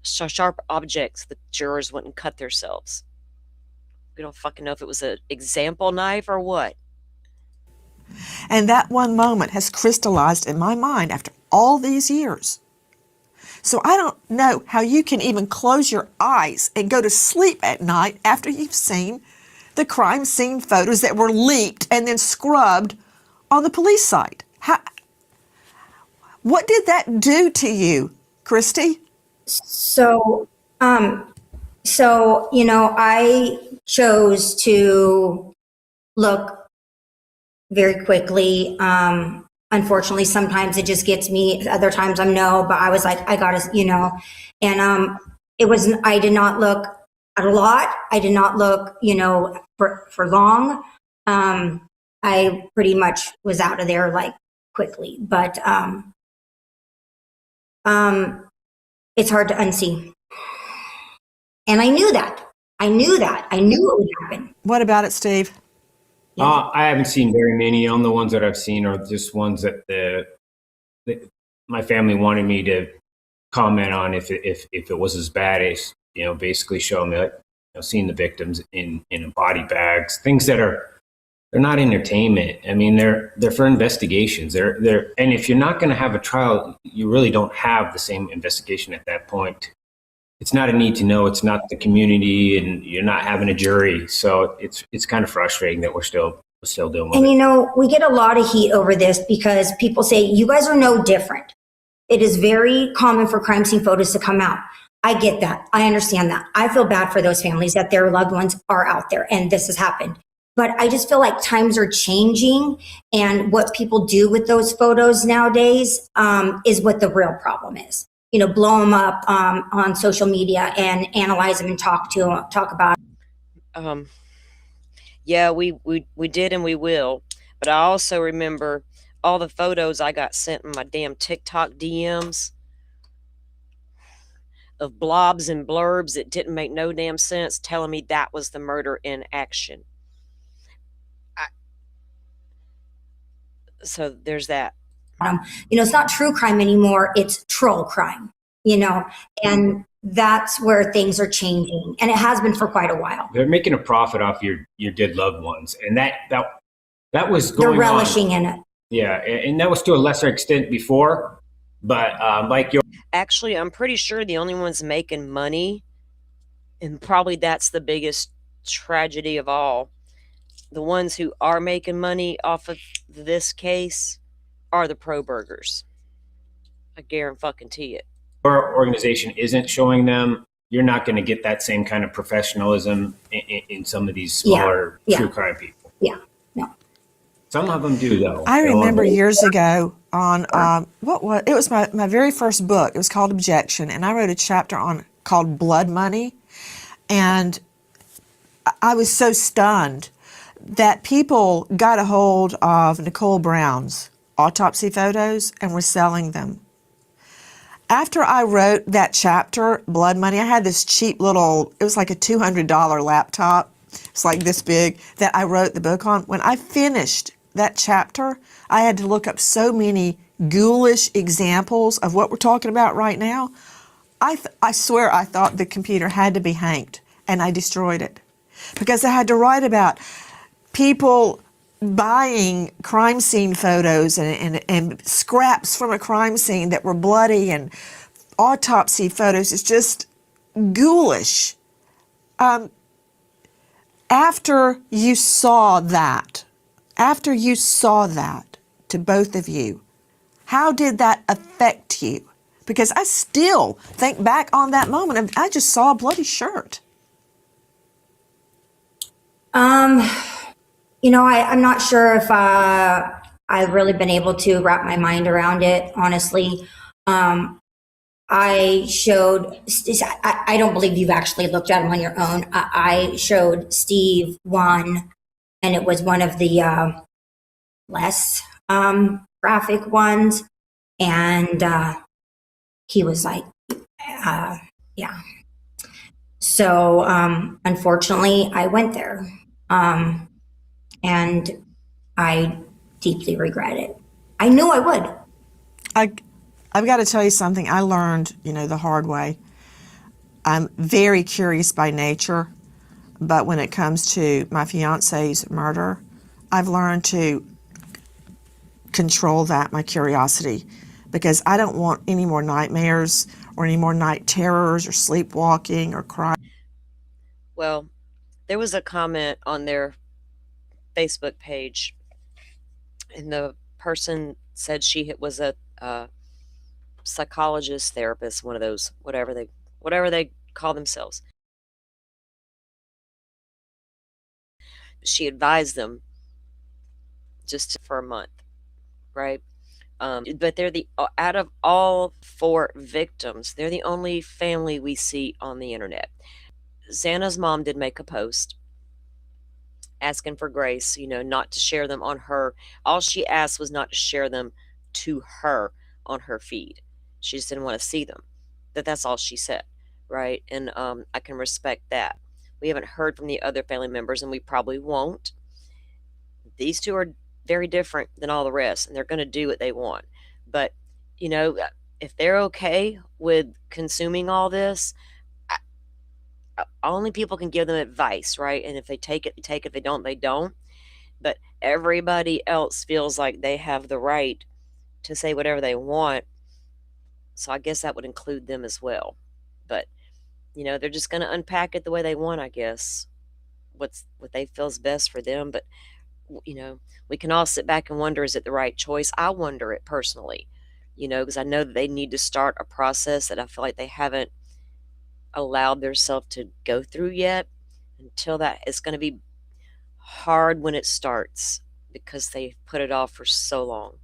Sharp objects the jurors wouldn't cut themselves. We don't fucking know if it was an example knife or what. And that one moment has crystallized in my mind after all these years. So I don't know how you can even close your eyes and go to sleep at night after you've seen the crime scene photos that were leaked and then scrubbed on the police site. What did that do to you, Christy? So, I chose to look very quickly. Unfortunately, sometimes it just gets me. Other times I'm no, but I was like, I gotta, and I did not look at a lot. I did not look, for long. I pretty much was out of there like quickly, but it's hard to unsee. And I knew that. I knew it would happen. What about it, Steve? I haven't seen very many. On the ones that I've seen are just ones that my family wanted me to comment on if it was as bad as, basically showing me, like, seeing the victims in body bags, things that they're not entertainment. I mean, they're for investigations. They're and if you're not going to have a trial, you really don't have the same investigation at that point. It's not a need to know. It's not the community, and you're not having a jury. So it's kind of frustrating that we're still dealing with it. And we get a lot of heat over this because people say you guys are no different. It is very common for crime scene photos to come out. I get that. I understand that. I feel bad for those families that their loved ones are out there and this has happened. But I just feel like times are changing, and what people do with those photos nowadays is what the real problem is. Blow them up on social media and analyze them and talk about it. Yeah, we did and we will. But I also remember all the photos I got sent in my damn TikTok DMs of blobs and blurbs that didn't make no damn sense, telling me that was the murder in action. So there's that. It's not true crime anymore. It's troll crime, and that's where things are changing. And it has been for quite a while. They're making a profit off your dead loved ones. And that was going on. They're relishing in it. Yeah. And that was to a lesser extent before. But actually, I'm pretty sure the only ones making money, and probably that's the biggest tragedy of all, the ones who are making money off of this case are the pro burgers. I guarantee it. Your organization isn't showing them, you're not going to get that same kind of professionalism in some of these smaller true crime people. Yeah, no. Some of them do, though. I remember years ago on it was my very first book. It was called Objection, and I wrote a chapter called Blood Money, and I was so stunned that people got a hold of Nicole Brown's autopsy photos and were selling them. After I wrote that chapter, Blood Money, I had this cheap little, it was like a $200 laptop. It's like this big, that I wrote the book on. When I finished that chapter, I had to look up so many ghoulish examples of what we're talking about right now. I swear I thought the computer had to be hanked, and I destroyed it. Because I had to write about people buying crime scene photos and scraps from a crime scene that were bloody, and autopsy photos. It's just ghoulish. After you saw that, to both of you, how did that affect you? Because I still think back on that moment and I just saw a bloody shirt. I'm not sure if I've really been able to wrap my mind around it, honestly. I showed, I don't believe you've actually looked at them on your own. I showed Steve one, and it was one of the less graphic ones. And he was like, yeah. So, unfortunately, I went there. And I deeply regret it. I knew I would. I've got to tell you something I learned, the hard way. I'm very curious by nature, but when it comes to my fiance's murder, I've learned to control my curiosity, because I don't want any more nightmares or any more night terrors or sleepwalking or crying. Well, there was a comment on their Facebook page, and the person said she was a psychologist, therapist, one of those, whatever they call themselves. She advised them just for a month, right? But they're out of all 4 victims, they're the only family we see on the internet. Xana's mom did make a post asking for grace, not to share them on her. All she asked was not to share them to her on her feed. She just didn't want to see them. That's all she said, right? And I can respect that. We haven't heard from the other family members, and we probably won't. These 2 are very different than all the rest, and they're going to do what they want. But, if they're okay with consuming all this, only people can give them advice, right? And if they take it, they take it. If they don't, they don't. But everybody else feels like they have the right to say whatever they want. So I guess that would include them as well. But, they're just going to unpack it the way they want, I guess. What they feel is best for them. But, we can all sit back and wonder, is it the right choice? I wonder it personally, because I know that they need to start a process that I feel like they haven't allowed themselves to go through yet. Until that, it's going to be hard when it starts because they've put it off for so long.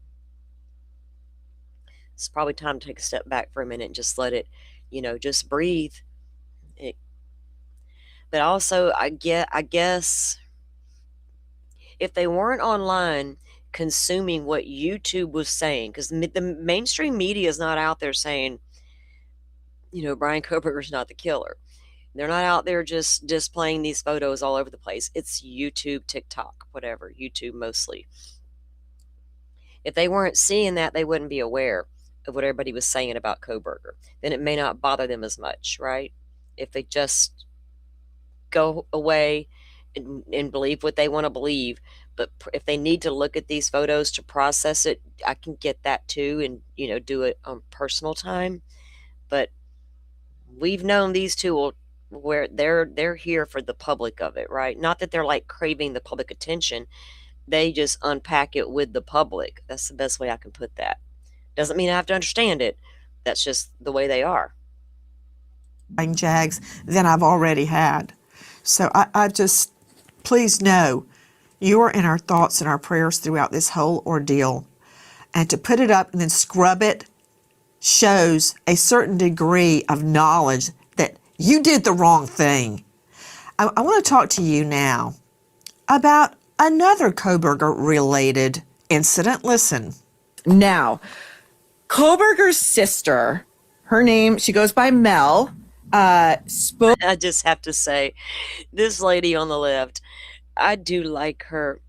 It's probably time to take a step back for a minute and just let it, just breathe. But also, I guess if they weren't online consuming what YouTube was saying, because the mainstream media is not out there saying, Brian Koberger's not the killer. They're not out there just displaying these photos all over the place. It's YouTube, TikTok, whatever, YouTube mostly. If they weren't seeing that, they wouldn't be aware of what everybody was saying about Koberger. Then it may not bother them as much, right? If they just go away and believe what they want to believe. But if they need to look at these photos to process it, I can get that too, and do it on personal time. But we've known these 2 where they're here for the public of it, right? Not that they're like craving the public attention. They just unpack it with the public. That's the best way I can put that. Doesn't mean I have to understand it. That's just the way they are. Jags than I've already had. So I just, please know, you are in our thoughts and our prayers throughout this whole ordeal. And to put it up and then scrub it shows a certain degree of knowledge that you did the wrong thing. I want to talk to you now about another Koberger-related incident. Listen. Now, Koberger's sister, her name, she goes by Mel, spoke. I just have to say, this lady on the left, I do like her.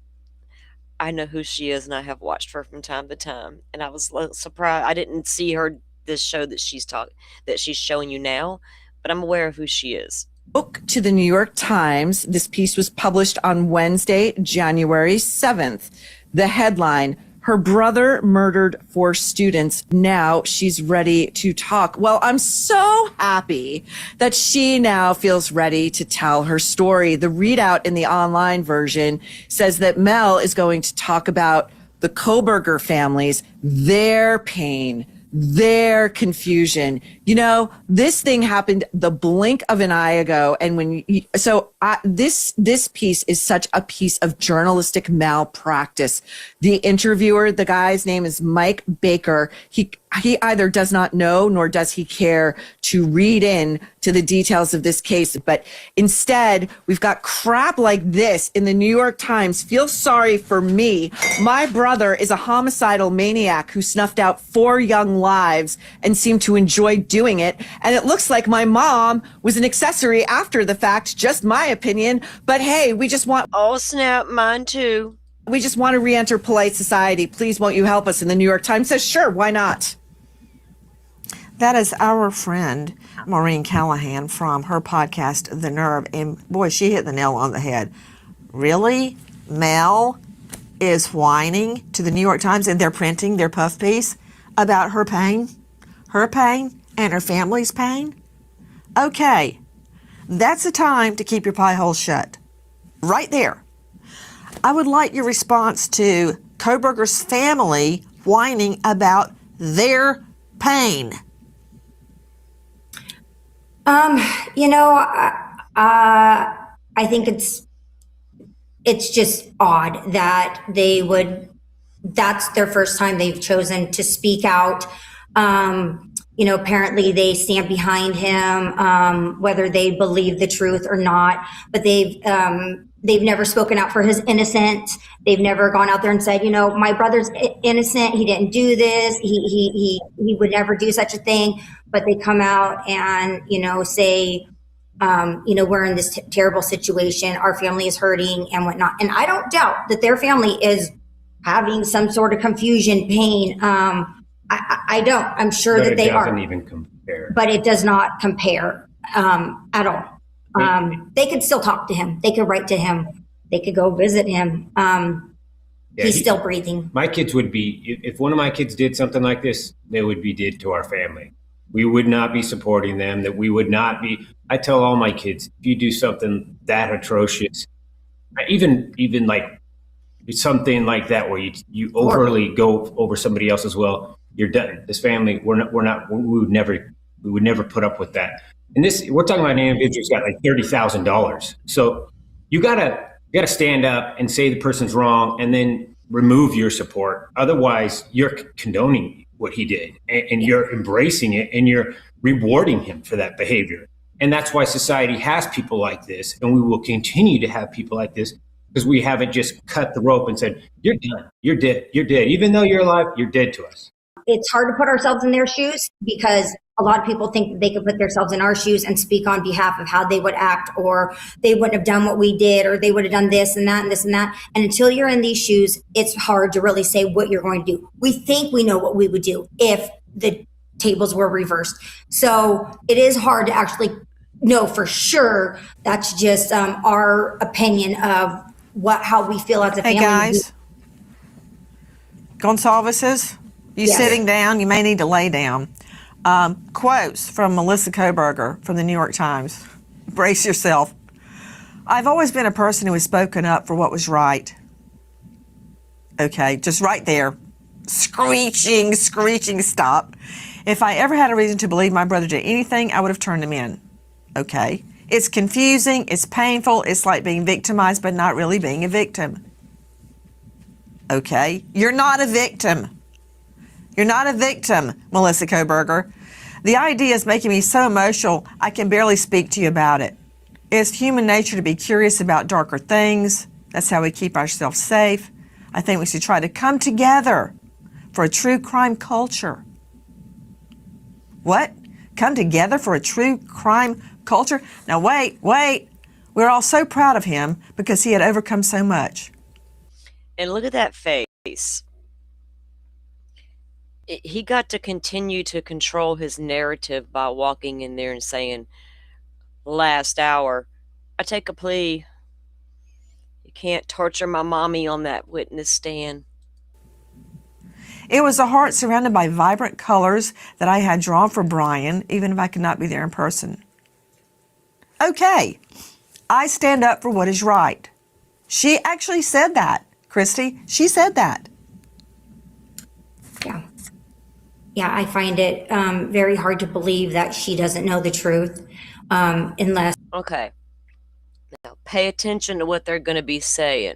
I know who she is, and I have watched her from time to time. And I was surprised. I didn't see her this show that she's showing you now, but I'm aware of who she is. Book to the New York Times. This piece was published on Wednesday, January 7th. The headline: her brother murdered 4 students. Now she's ready to talk. Well, I'm so happy that she now feels ready to tell her story. The readout in the online version says that Mel is going to talk about the Koberger families, their pain, their confusion. This thing happened the blink of an eye ago. And this piece is such a piece of journalistic malpractice. The interviewer, the guy's name is Mike Baker. He he either does not know nor does he care to read in to the details of this case. But instead, we've got crap like this in the New York Times. Feel sorry for me. My brother is a homicidal maniac who snuffed out 4 young lives and seemed to enjoy doing it. And it looks like my mom was an accessory after the fact, just my opinion. But hey, we just want Oh, snap, mine too. to re-enter polite society. Please, won't you help us? And the New York Times says, sure, why not? That is our friend, Maureen Callahan, from her podcast, The Nerve. And boy, she hit the nail on the head. Really? Mel is whining to the New York Times, and they're printing their puff piece about her pain and her family's pain? Okay, that's the time to keep your pie hole shut. Right there. I would like your response to Kohberger's family whining about their pain. I think it's just odd that that's their first time they've chosen to speak out. Apparently they stand behind him, whether they believe the truth or not, but they've never spoken out for his innocence. They've never gone out there and said, my brother's innocent. He didn't do this. He would never do such a thing. But they come out and, say, we're in this terrible situation. Our family is hurting and whatnot. And I don't doubt that their family is having some sort of confusion, pain. I don't. I'm sure that they are. It doesn't even compare. But it does not compare at all. They could still talk to him. They could write to him. They could go visit him. He's still breathing. My kids would be, if one of my kids did something like this, they would be dead to our family. We would not be supporting them, that we would not be. I tell all my kids, if you do something that atrocious, even like something like that, where you overly go over somebody else as well, you're done. This family, we would never put up with that. And we're talking about an individual who's got like $30,000. So you gotta stand up and say the person's wrong, and then remove your support. Otherwise, you're condoning what he did, and you're embracing it, and you're rewarding him for that behavior. And that's why society has people like this, and we will continue to have people like this, because we haven't just cut the rope and said, you're done, you're dead, you're dead. Even though you're alive, you're dead to us. It's hard to put ourselves in their shoes, because a lot of people think that they could put themselves in our shoes and speak on behalf of how they would act, or they wouldn't have done what we did, or they would have done this and that and this and that. And until you're in these shoes, it's hard to really say what you're going to do. We think we know what we would do if the tables were reversed. So it is hard to actually know for sure. That's just our opinion of how we feel as a family. Hey guys, Gonsalveses, you Yes. sitting down? You may need to lay down. Quotes from Melissa Kohberger from the New York Times. Brace yourself. I've always been a person who has spoken up for what was right. Okay, just right there. Screeching stop. If I ever had a reason to believe my brother did anything, I would have turned him in. Okay. It's confusing, it's painful, it's like being victimized but not really being a victim. Okay? You're not a victim. You're not a victim, Melissa Kohberger. The idea is making me so emotional, I can barely speak to you about it. It's human nature to be curious about darker things. That's how we keep ourselves safe. I think we should try to come together for a true crime culture. What? Come together for a true crime culture? Now wait. We're all so proud of him because he had overcome so much. And look at that face. He got to continue to control his narrative by walking in there and saying, last hour, I take a plea. You can't torture my mommy on that witness stand. It was a heart surrounded by vibrant colors that I had drawn for Brian, even if I could not be there in person. Okay, I stand up for what is right. She actually said that, Christy. She said that. Yeah, I find it very hard to believe that she doesn't know the truth unless. Okay. Now, pay attention to what they're going to be saying.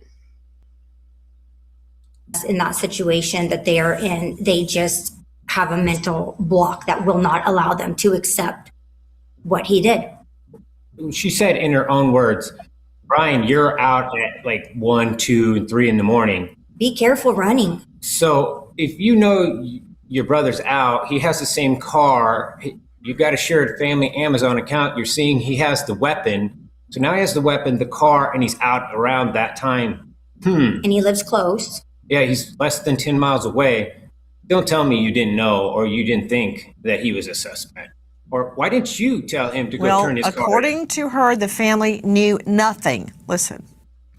In that situation that they are in, they just have a mental block that will not allow them to accept what he did. She said in her own words, Brian, you're out at like 1, 2, and 3 in the morning. Be careful running. So if you know your brother's out, he has the same car, you've got a shared family Amazon account, you're seeing he has the weapon. So now he has the weapon, the car, and he's out around that time. And he lives close. Yeah, he's less than 10 miles away. Don't tell me you didn't know or you didn't think that he was a suspect. Or why didn't you tell him to go turn his car in? According to her, the family knew nothing. Listen.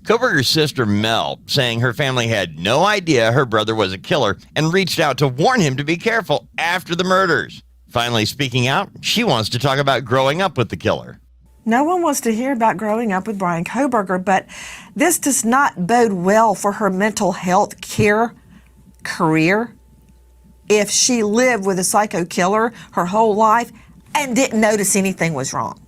Koberger's sister Mel saying her family had no idea her brother was a killer and reached out to warn him to be careful after the murders. Finally speaking out, she wants to talk about growing up with the killer. No one wants to hear about growing up with Brian Koberger, but this does not bode well for her mental health care career. If she lived with a psycho killer her whole life and didn't notice anything was wrong.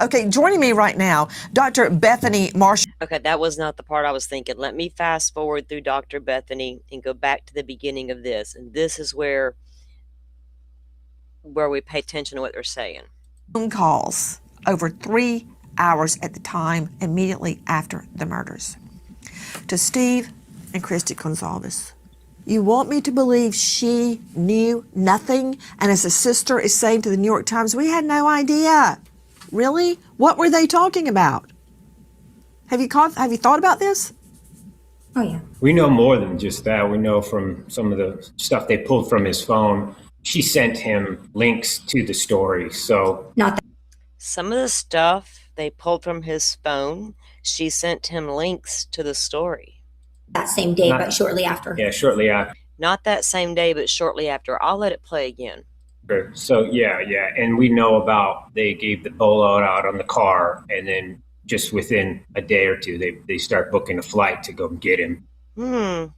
Okay, joining me right now, Dr. Bethany Marshall. Okay, that was not the part I was thinking. Let me fast forward through Dr. Bethany and go back to the beginning of this. And this is where we pay attention to what they're saying. Phone calls over 3 hours at the time immediately after the murders to Steve and Christy Gonzalez. You want me to believe she knew nothing? And as a sister is saying to the New York Times, we had no idea. Really? What were they talking about? Have you thought about this? Oh, yeah. We know more than just that. We know from some of the stuff they pulled from his phone. She sent him links to the story. So Not that. Some of the stuff they pulled from his phone, she sent him links to the story. That same day, but shortly after. Yeah, shortly after. Not that same day, but shortly after. I'll let it play again. So yeah. And we know about they gave the bolo out on the car, and then just within a day or two, they start booking a flight to go get him. Within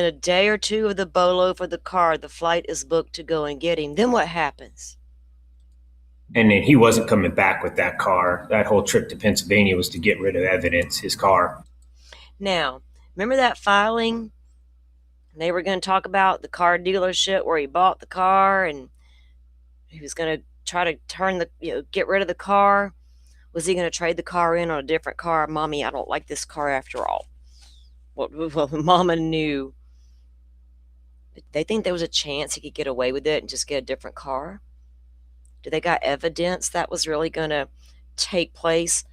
a day or two of the bolo for the car, the flight is booked to go and get him. Then what happens? And then he wasn't coming back with that car. That whole trip to Pennsylvania was to get rid of evidence, his car. Now, remember that filing? They were going to talk about the car dealership where he bought the car, and he was going to try to get rid of the car. Was he going to trade the car in on a different car? Mommy, I don't like this car after all. Well, Mama knew. They think there was a chance he could get away with it and just get a different car? Do they got evidence that was really going to take place?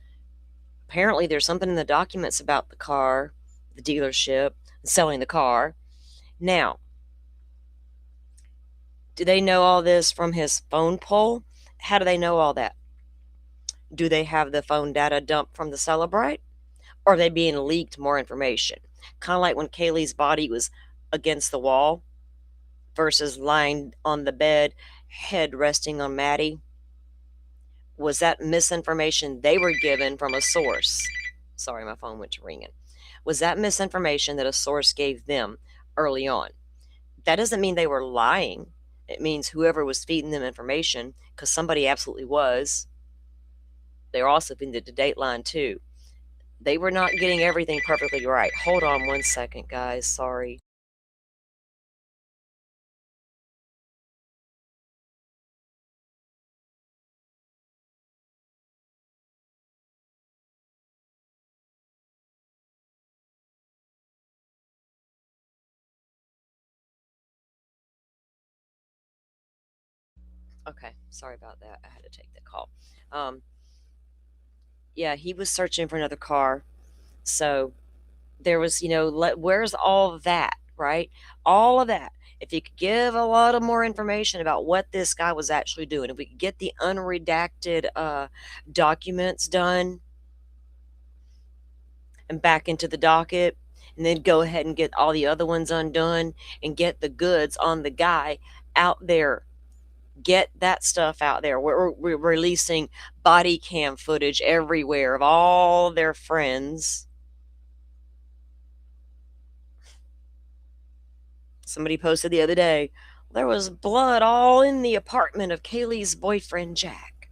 Apparently, there's something in the documents about the car, the dealership, selling the car. Now, do they know all this from his phone poll? How do they know all that? Do they have the phone data dumped from the Celebrite? Or are they being leaked more information? Kind of like when Kaylee's body was against the wall versus lying on the bed, head resting on Maddie. Was that misinformation they were given from a source? Sorry, my phone went to ringing. Was that misinformation that a source gave them early on? That doesn't mean they were lying. It means whoever was feeding them information, because somebody absolutely was. They were also feeding it to Dateline too. They were not getting everything perfectly right. Hold on 1 second, guys. Sorry. Okay, sorry about that. I had to take that call. Yeah, he was searching for another car. So there was, where's all of that, right? All of that. If you could give a lot of more information about what this guy was actually doing, if we could get the unredacted documents done and back into the docket, and then go ahead and get all the other ones undone and get the goods on the guy out there. Get that stuff out there. We're releasing body cam footage everywhere of all their friends. Somebody posted the other day, there was blood all in the apartment of Kaylee's boyfriend, Jack.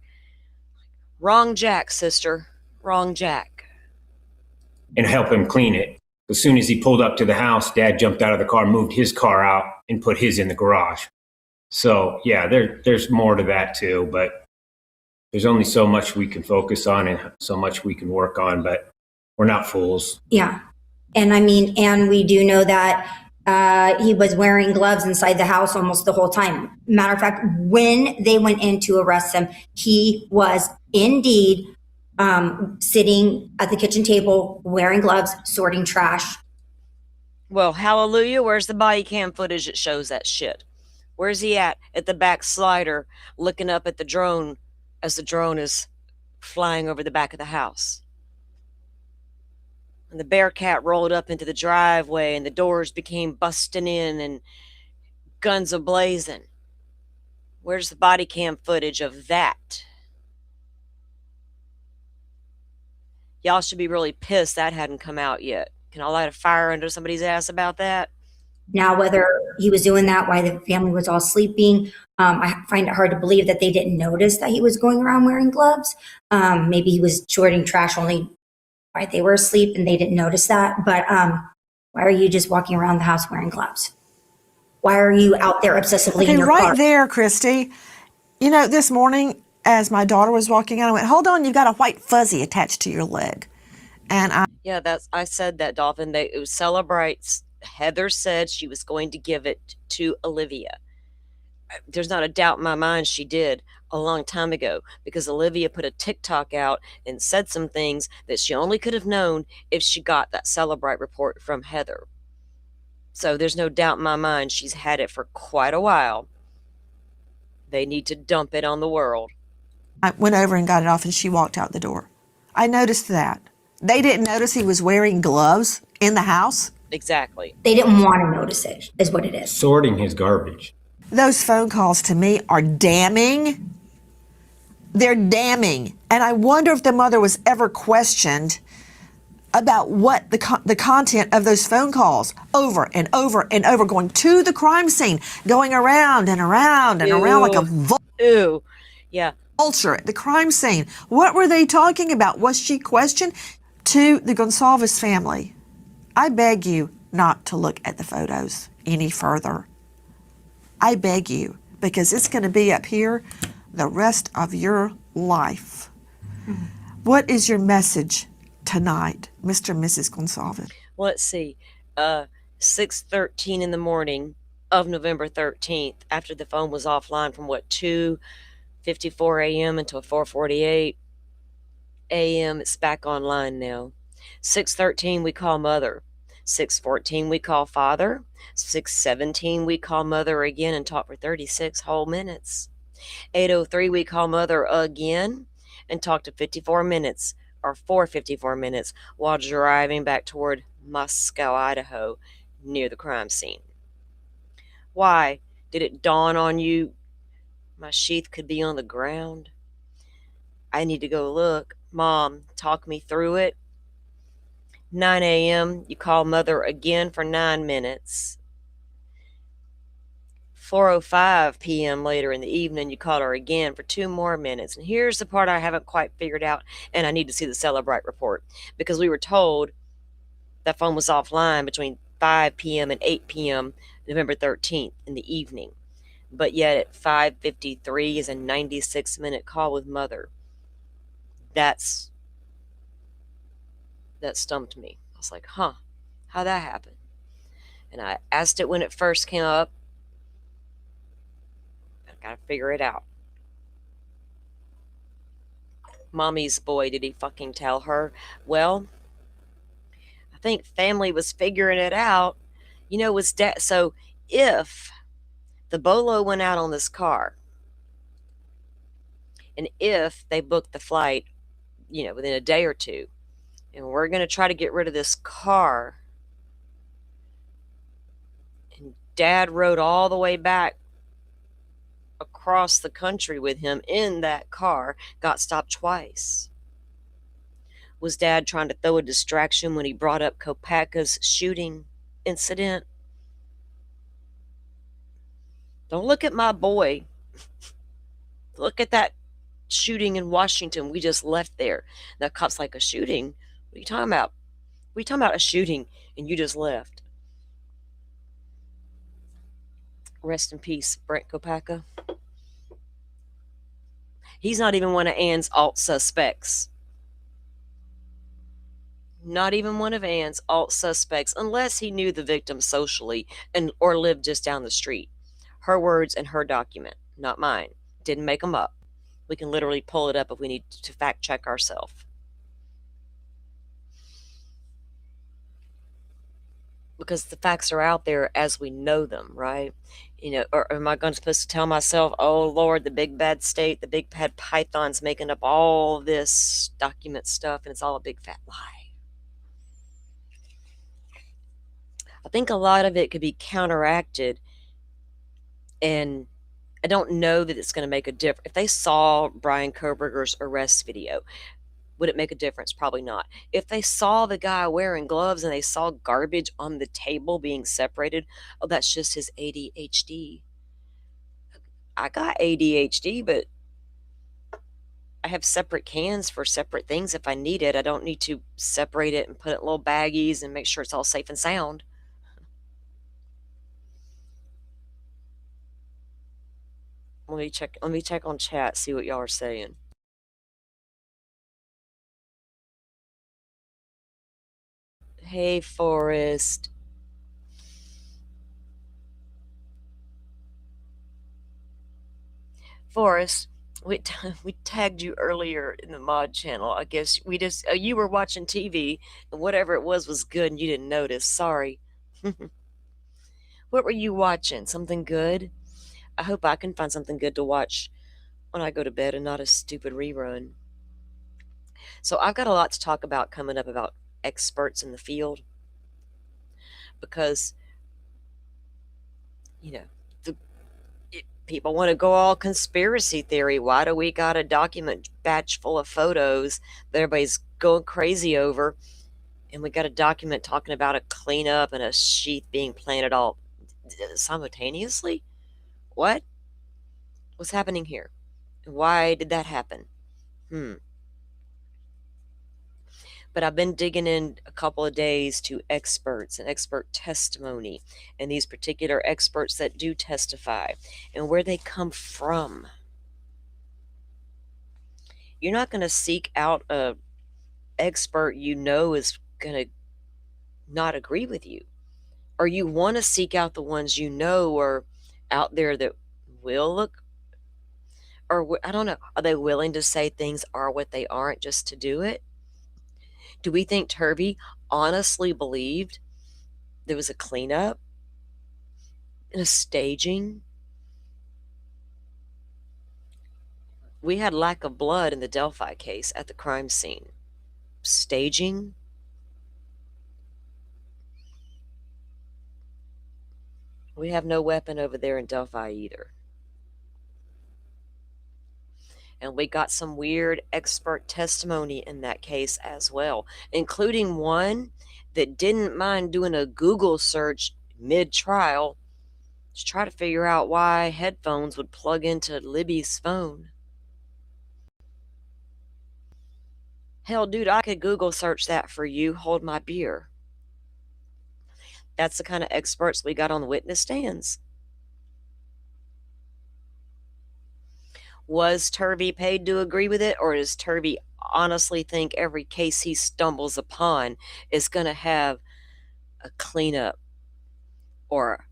Wrong Jack, sister. Wrong Jack. And help him clean it. As soon as he pulled up to the house, Dad jumped out of the car, moved his car out, and put his in the garage. So yeah, there's more to that too, but there's only so much we can focus on and so much we can work on, but we're not fools. Yeah. And I mean, and we do know that he was wearing gloves inside the house almost the whole time. Matter of fact, when they went in to arrest him, he was indeed sitting at the kitchen table wearing gloves, sorting trash. Well, hallelujah, where's the body cam footage that shows that shit? Where's he at the back slider looking up at the drone as the drone is flying over the back of the house? And the Bearcat rolled up into the driveway and the doors became busting in and guns a-blazing. Where's the body cam footage of that? Y'all should be really pissed that hadn't come out yet. Can I light a fire under somebody's ass about that? Now, whether he was doing that while the family was all sleeping, I find it hard to believe that they didn't notice that he was going around wearing gloves. Maybe he was sorting trash only while they were asleep and they didn't notice that. But why are you just walking around the house wearing gloves? Why are you out there obsessively in Okay, your right car? there, Christy. You know, this morning as my daughter was walking out, I went, "Hold on, you've got a white fuzzy attached to your leg." And Yeah, I said that, Dolphin. It was celebrates. Heather said she was going to give it to Olivia. There's not a doubt in my mind she did a long time ago, because Olivia put a TikTok out and said some things that she only could have known if she got that Celebrate report from Heather. So there's no doubt in my mind she's had it for quite a while. They need to dump it on the world. I went over and got it off, and she walked out the door. I noticed that. They didn't notice he was wearing gloves in the house. Exactly. They didn't want to notice it, is what it is. Sorting his garbage. Those phone calls to me are damning. They're damning. And I wonder if the mother was ever questioned about what the content of those phone calls, over and over and over, going to the crime scene, going around and around and around like a Ew. Yeah. vulture at the crime scene. What were they talking about? Was she questioned? To the Gonsalves family, I beg you not to look at the photos any further. I beg you, because it's going to be up here the rest of your life. What is your message tonight, Mr. and Mrs. Gonsalves? Well, let's see. 6:13 in the morning of November 13th, after the phone was offline from 2:54 a.m. until 4:48 a.m. It's back online now. 6:13 we call mother. 6:14 we call father. 6:17 we call mother again and talk for 36 whole minutes. 8:03 we call mother again and talk to 54 minutes or for 54 minutes while driving back toward Moscow, Idaho, near the crime scene. Why? Did it dawn on you my sheath could be on the ground? I need to go look. Mom, talk me through it. 9 a.m., you call mother again for 9 minutes. 4:05 p.m. later in the evening, you call her again for 2 more minutes. And here's the part I haven't quite figured out, and I need to see the Celebrate report, because we were told that phone was offline between 5 p.m. and 8 p.m. November 13th in the evening. But yet at 5:53 is a 96-minute call with mother. That stumped me. I was like, how'd that happen? And I asked it when it first came up. I gotta figure it out. Mommy's boy, did he fucking tell her? Well, I think family was figuring it out. You know, was dad. So if the Bolo went out on this car, and if they booked the flight, within a day or two, and we're going to try to get rid of this car, and dad rode all the way back across the country with him in that car, got stopped twice. Was dad trying to throw a distraction when he brought up Kopacka's shooting incident? Don't look at my boy. Look at that shooting in Washington we just left there. The cop's like, a shooting? What are you talking about? We talking about a shooting and you just left. Rest in peace, Brent Kopaka. He's not even one of Ann's alt suspects. Not even one of Ann's alt suspects, unless he knew the victim socially and or lived just down the street. Her words and her document, not mine. Didn't make them up. We can literally pull it up if we need to fact check ourselves. Because the facts are out there as we know them, right? Or am I supposed to tell myself, oh Lord, the big bad state, the big bad python's making up all this document stuff and it's all a big fat lie? I think a lot of it could be counteracted, and I don't know that it's going to make a difference. If they saw Brian Koberger's arrest video, would it make a difference? Probably not. If they saw the guy wearing gloves and they saw garbage on the table being separated, oh, that's just his ADHD. I got ADHD, but I have separate cans for separate things if I need it. I don't need to separate it and put it in little baggies and make sure it's all safe and sound. Let me check on chat, see what y'all are saying. Hey, Forrest. Forrest, we tagged you earlier in the mod channel. I guess we just you were watching TV and whatever it was good and you didn't notice. Sorry. What were you watching? Something good? I hope I can find something good to watch when I go to bed and not a stupid rerun. So I've got a lot to talk about coming up about experts in the field because you know the people want to go all conspiracy theory. Why do we got a document batch full of photos that everybody's going crazy over? And we got a document talking about a cleanup and a sheath being planted all simultaneously? What? What's happening here? Why did that happen? But I've been digging in a couple of days to experts and expert testimony and these particular experts that do testify and where they come from. You're not going to seek out a expert you know is going to not agree with you, or you want to seek out the ones you know are out there that will look, or I don't know, are they willing to say things are what they aren't just to do it? Do we think Turvey honestly believed there was a cleanup and a staging? We had lack of blood in the Delphi case at the crime scene. Staging? We have no weapon over there in Delphi either. And we got some weird expert testimony in that case as well, including one that didn't mind doing a Google search mid-trial to try to figure out why headphones would plug into Libby's phone. Hell, dude, I could Google search that for you. Hold my beer. That's the kind of experts we got on the witness stands. Was Turvey paid to agree with it, or does Turvey honestly think every case he stumbles upon is going to have a cleanup or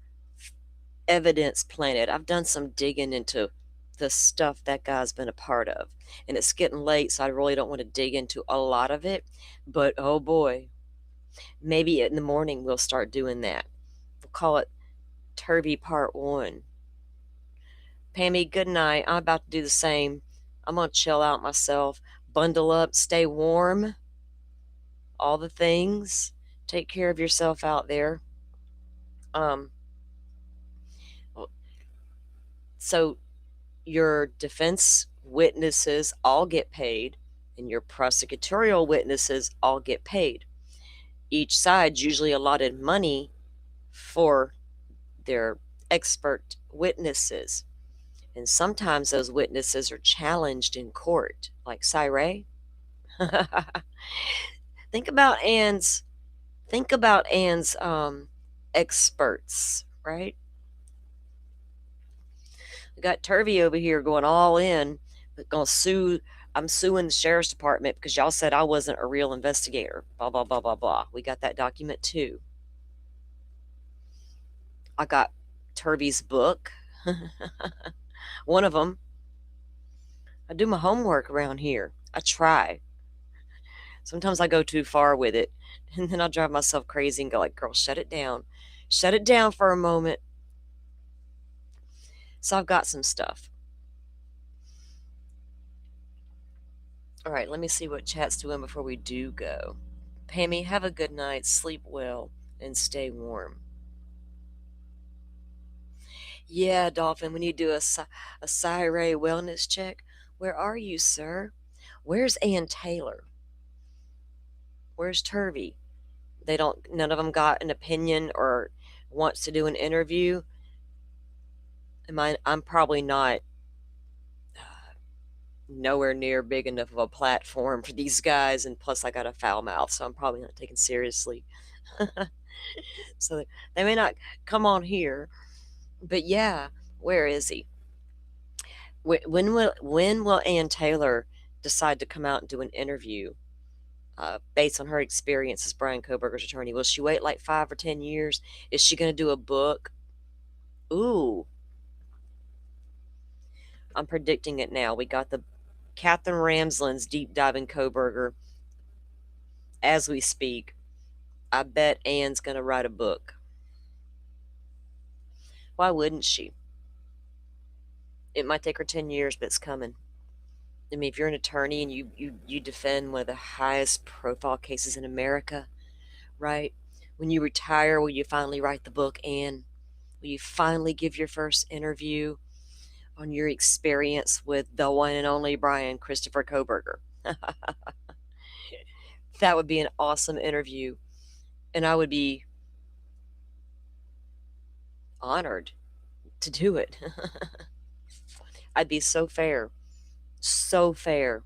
evidence planted? I've done some digging into the stuff that guy's been a part of, and it's getting late, so I really don't want to dig into a lot of it, but oh boy, maybe in the morning we'll start doing that. We'll call it Turvey Part 1. Pammy, good night. I'm about to do the same. I'm going to chill out myself, bundle up, stay warm, all the things. Take care of yourself out there. So your defense witnesses all get paid, and your prosecutorial witnesses all get paid. Each side's usually allotted money for their expert witnesses. And sometimes those witnesses are challenged in court, like Cyree. Think about Ann's experts, right? got Turvey over here going all in, but gonna sue. I'm suing the sheriff's department because y'all said I wasn't a real investigator. Blah blah blah blah blah. We got that document too. I got Turvey's book. One of them. I do my homework around here. I try. Sometimes I go too far with it, and then I'll drive myself crazy and go like, "Girl, shut it down. Shut it down for a moment." So I've got some stuff. All right, let me see what chat's doing before we do go. Pammy, have a good night, sleep well, and stay warm. Yeah, Dolphin, we need to do a Sire wellness check. Where are you, sir? Where's Ann Taylor? Where's Turvey? None of them got an opinion or wants to do an interview. I'm probably not nowhere near big enough of a platform for these guys, and plus I got a foul mouth, so I'm probably not taken seriously. So they may not come on here, but yeah, where is he? When will Ann Taylor decide to come out and do an interview based on her experience as Brian Koberger's attorney? Will she wait like 5 or 10 years? Is she going to do a book? Ooh, I'm predicting it now. We got the Catherine Ramsland's deep dive in Koberger as we speak. I bet Ann's going to write a book. Why wouldn't she? It might take her 10 years, but it's coming. I mean, if you're an attorney and you defend one of the highest profile cases in America, right? When you retire, will you finally write the book, Anne? Will you finally give your first interview on your experience with the one and only Brian Christopher Koberger? That would be an awesome interview, and I would be honored to do it. I'd be so fair, so fair.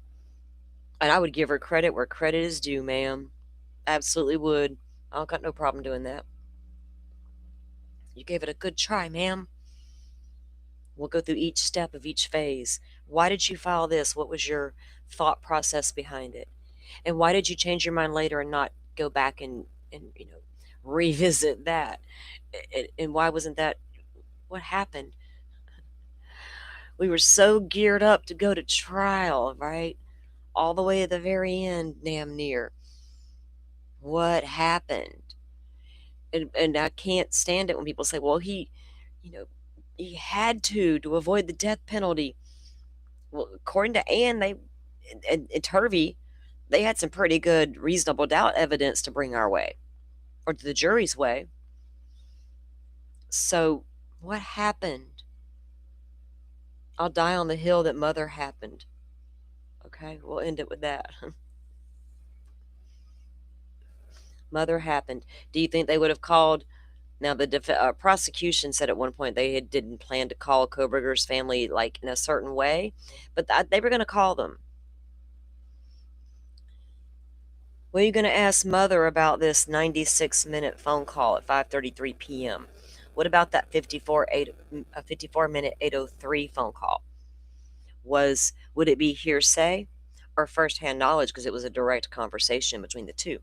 And I would give her credit where credit is due, ma'am. Absolutely would. I don't got no problem doing that. You gave it a good try, ma'am. We'll go through each step of each phase. Why did you file this? What was your thought process behind it? And why did you change your mind later and not go back and revisit that? And why wasn't that what happened? We were so geared up to go to trial, right? All the way to the very end, damn near. What happened? And I can't stand it when people say, well, you know, he had to avoid the death penalty. Well, according to Anne, and Turvey, they had some pretty good reasonable doubt evidence to bring our way, or to the jury's way. So what happened? I'll die on the hill that mother happened. Okay, we'll end it with that. Mother happened. Do you think they would have called? Now, the prosecution said at one point didn't plan to call Koberger's family like in a certain way, but they were going to call them. What are you going to ask mother about this 96-minute phone call at 5:33 p.m.? What about that 54-minute 8:03 phone call? Would it be hearsay or firsthand knowledge because it was a direct conversation between the two?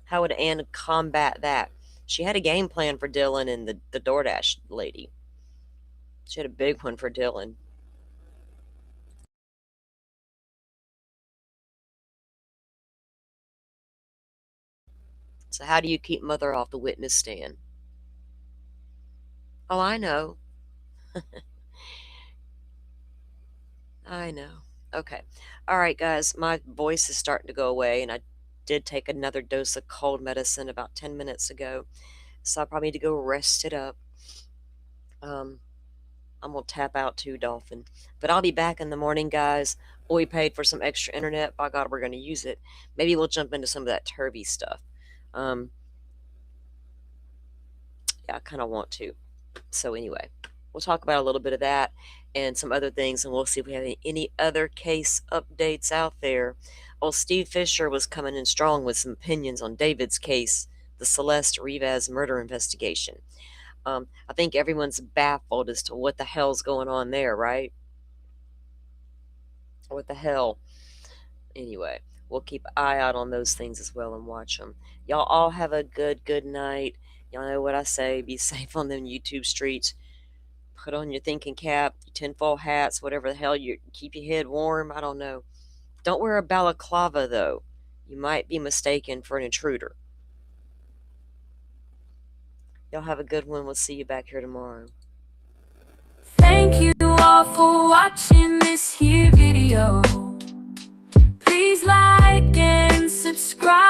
How would Anne combat that? She had a game plan for Dylan and the DoorDash lady. She had a big one for Dylan. So how do you keep mother off the witness stand? Oh, I know. I know. Okay. All right, guys. My voice is starting to go away, and I did take another dose of cold medicine about 10 minutes ago. So I probably need to go rest it up. I'm going to tap out too, Dolphin. But I'll be back in the morning, guys. We paid for some extra internet. By God, we're going to use it. Maybe we'll jump into some of that Turvey stuff. Yeah, I kind of want to. So anyway, we'll talk about a little bit of that and some other things, and we'll see if we have any other case updates out there. Well, Steve Fisher was coming in strong with some opinions on David's case, the Celeste Rivas murder investigation. I think everyone's baffled as to what the hell's going on there, right? What the hell? Anyway, we'll keep an eye out on those things as well and watch them. Y'all all have a good night. Y'all know what I say. Be safe on them YouTube streets. Put on your thinking cap, your tinfoil hats, whatever the hell. You keep your head warm. I don't know. Don't wear a balaclava though. You might be mistaken for an intruder. Y'all have a good one. We'll see you back here tomorrow. Thank you all for watching this here video. Please like and subscribe.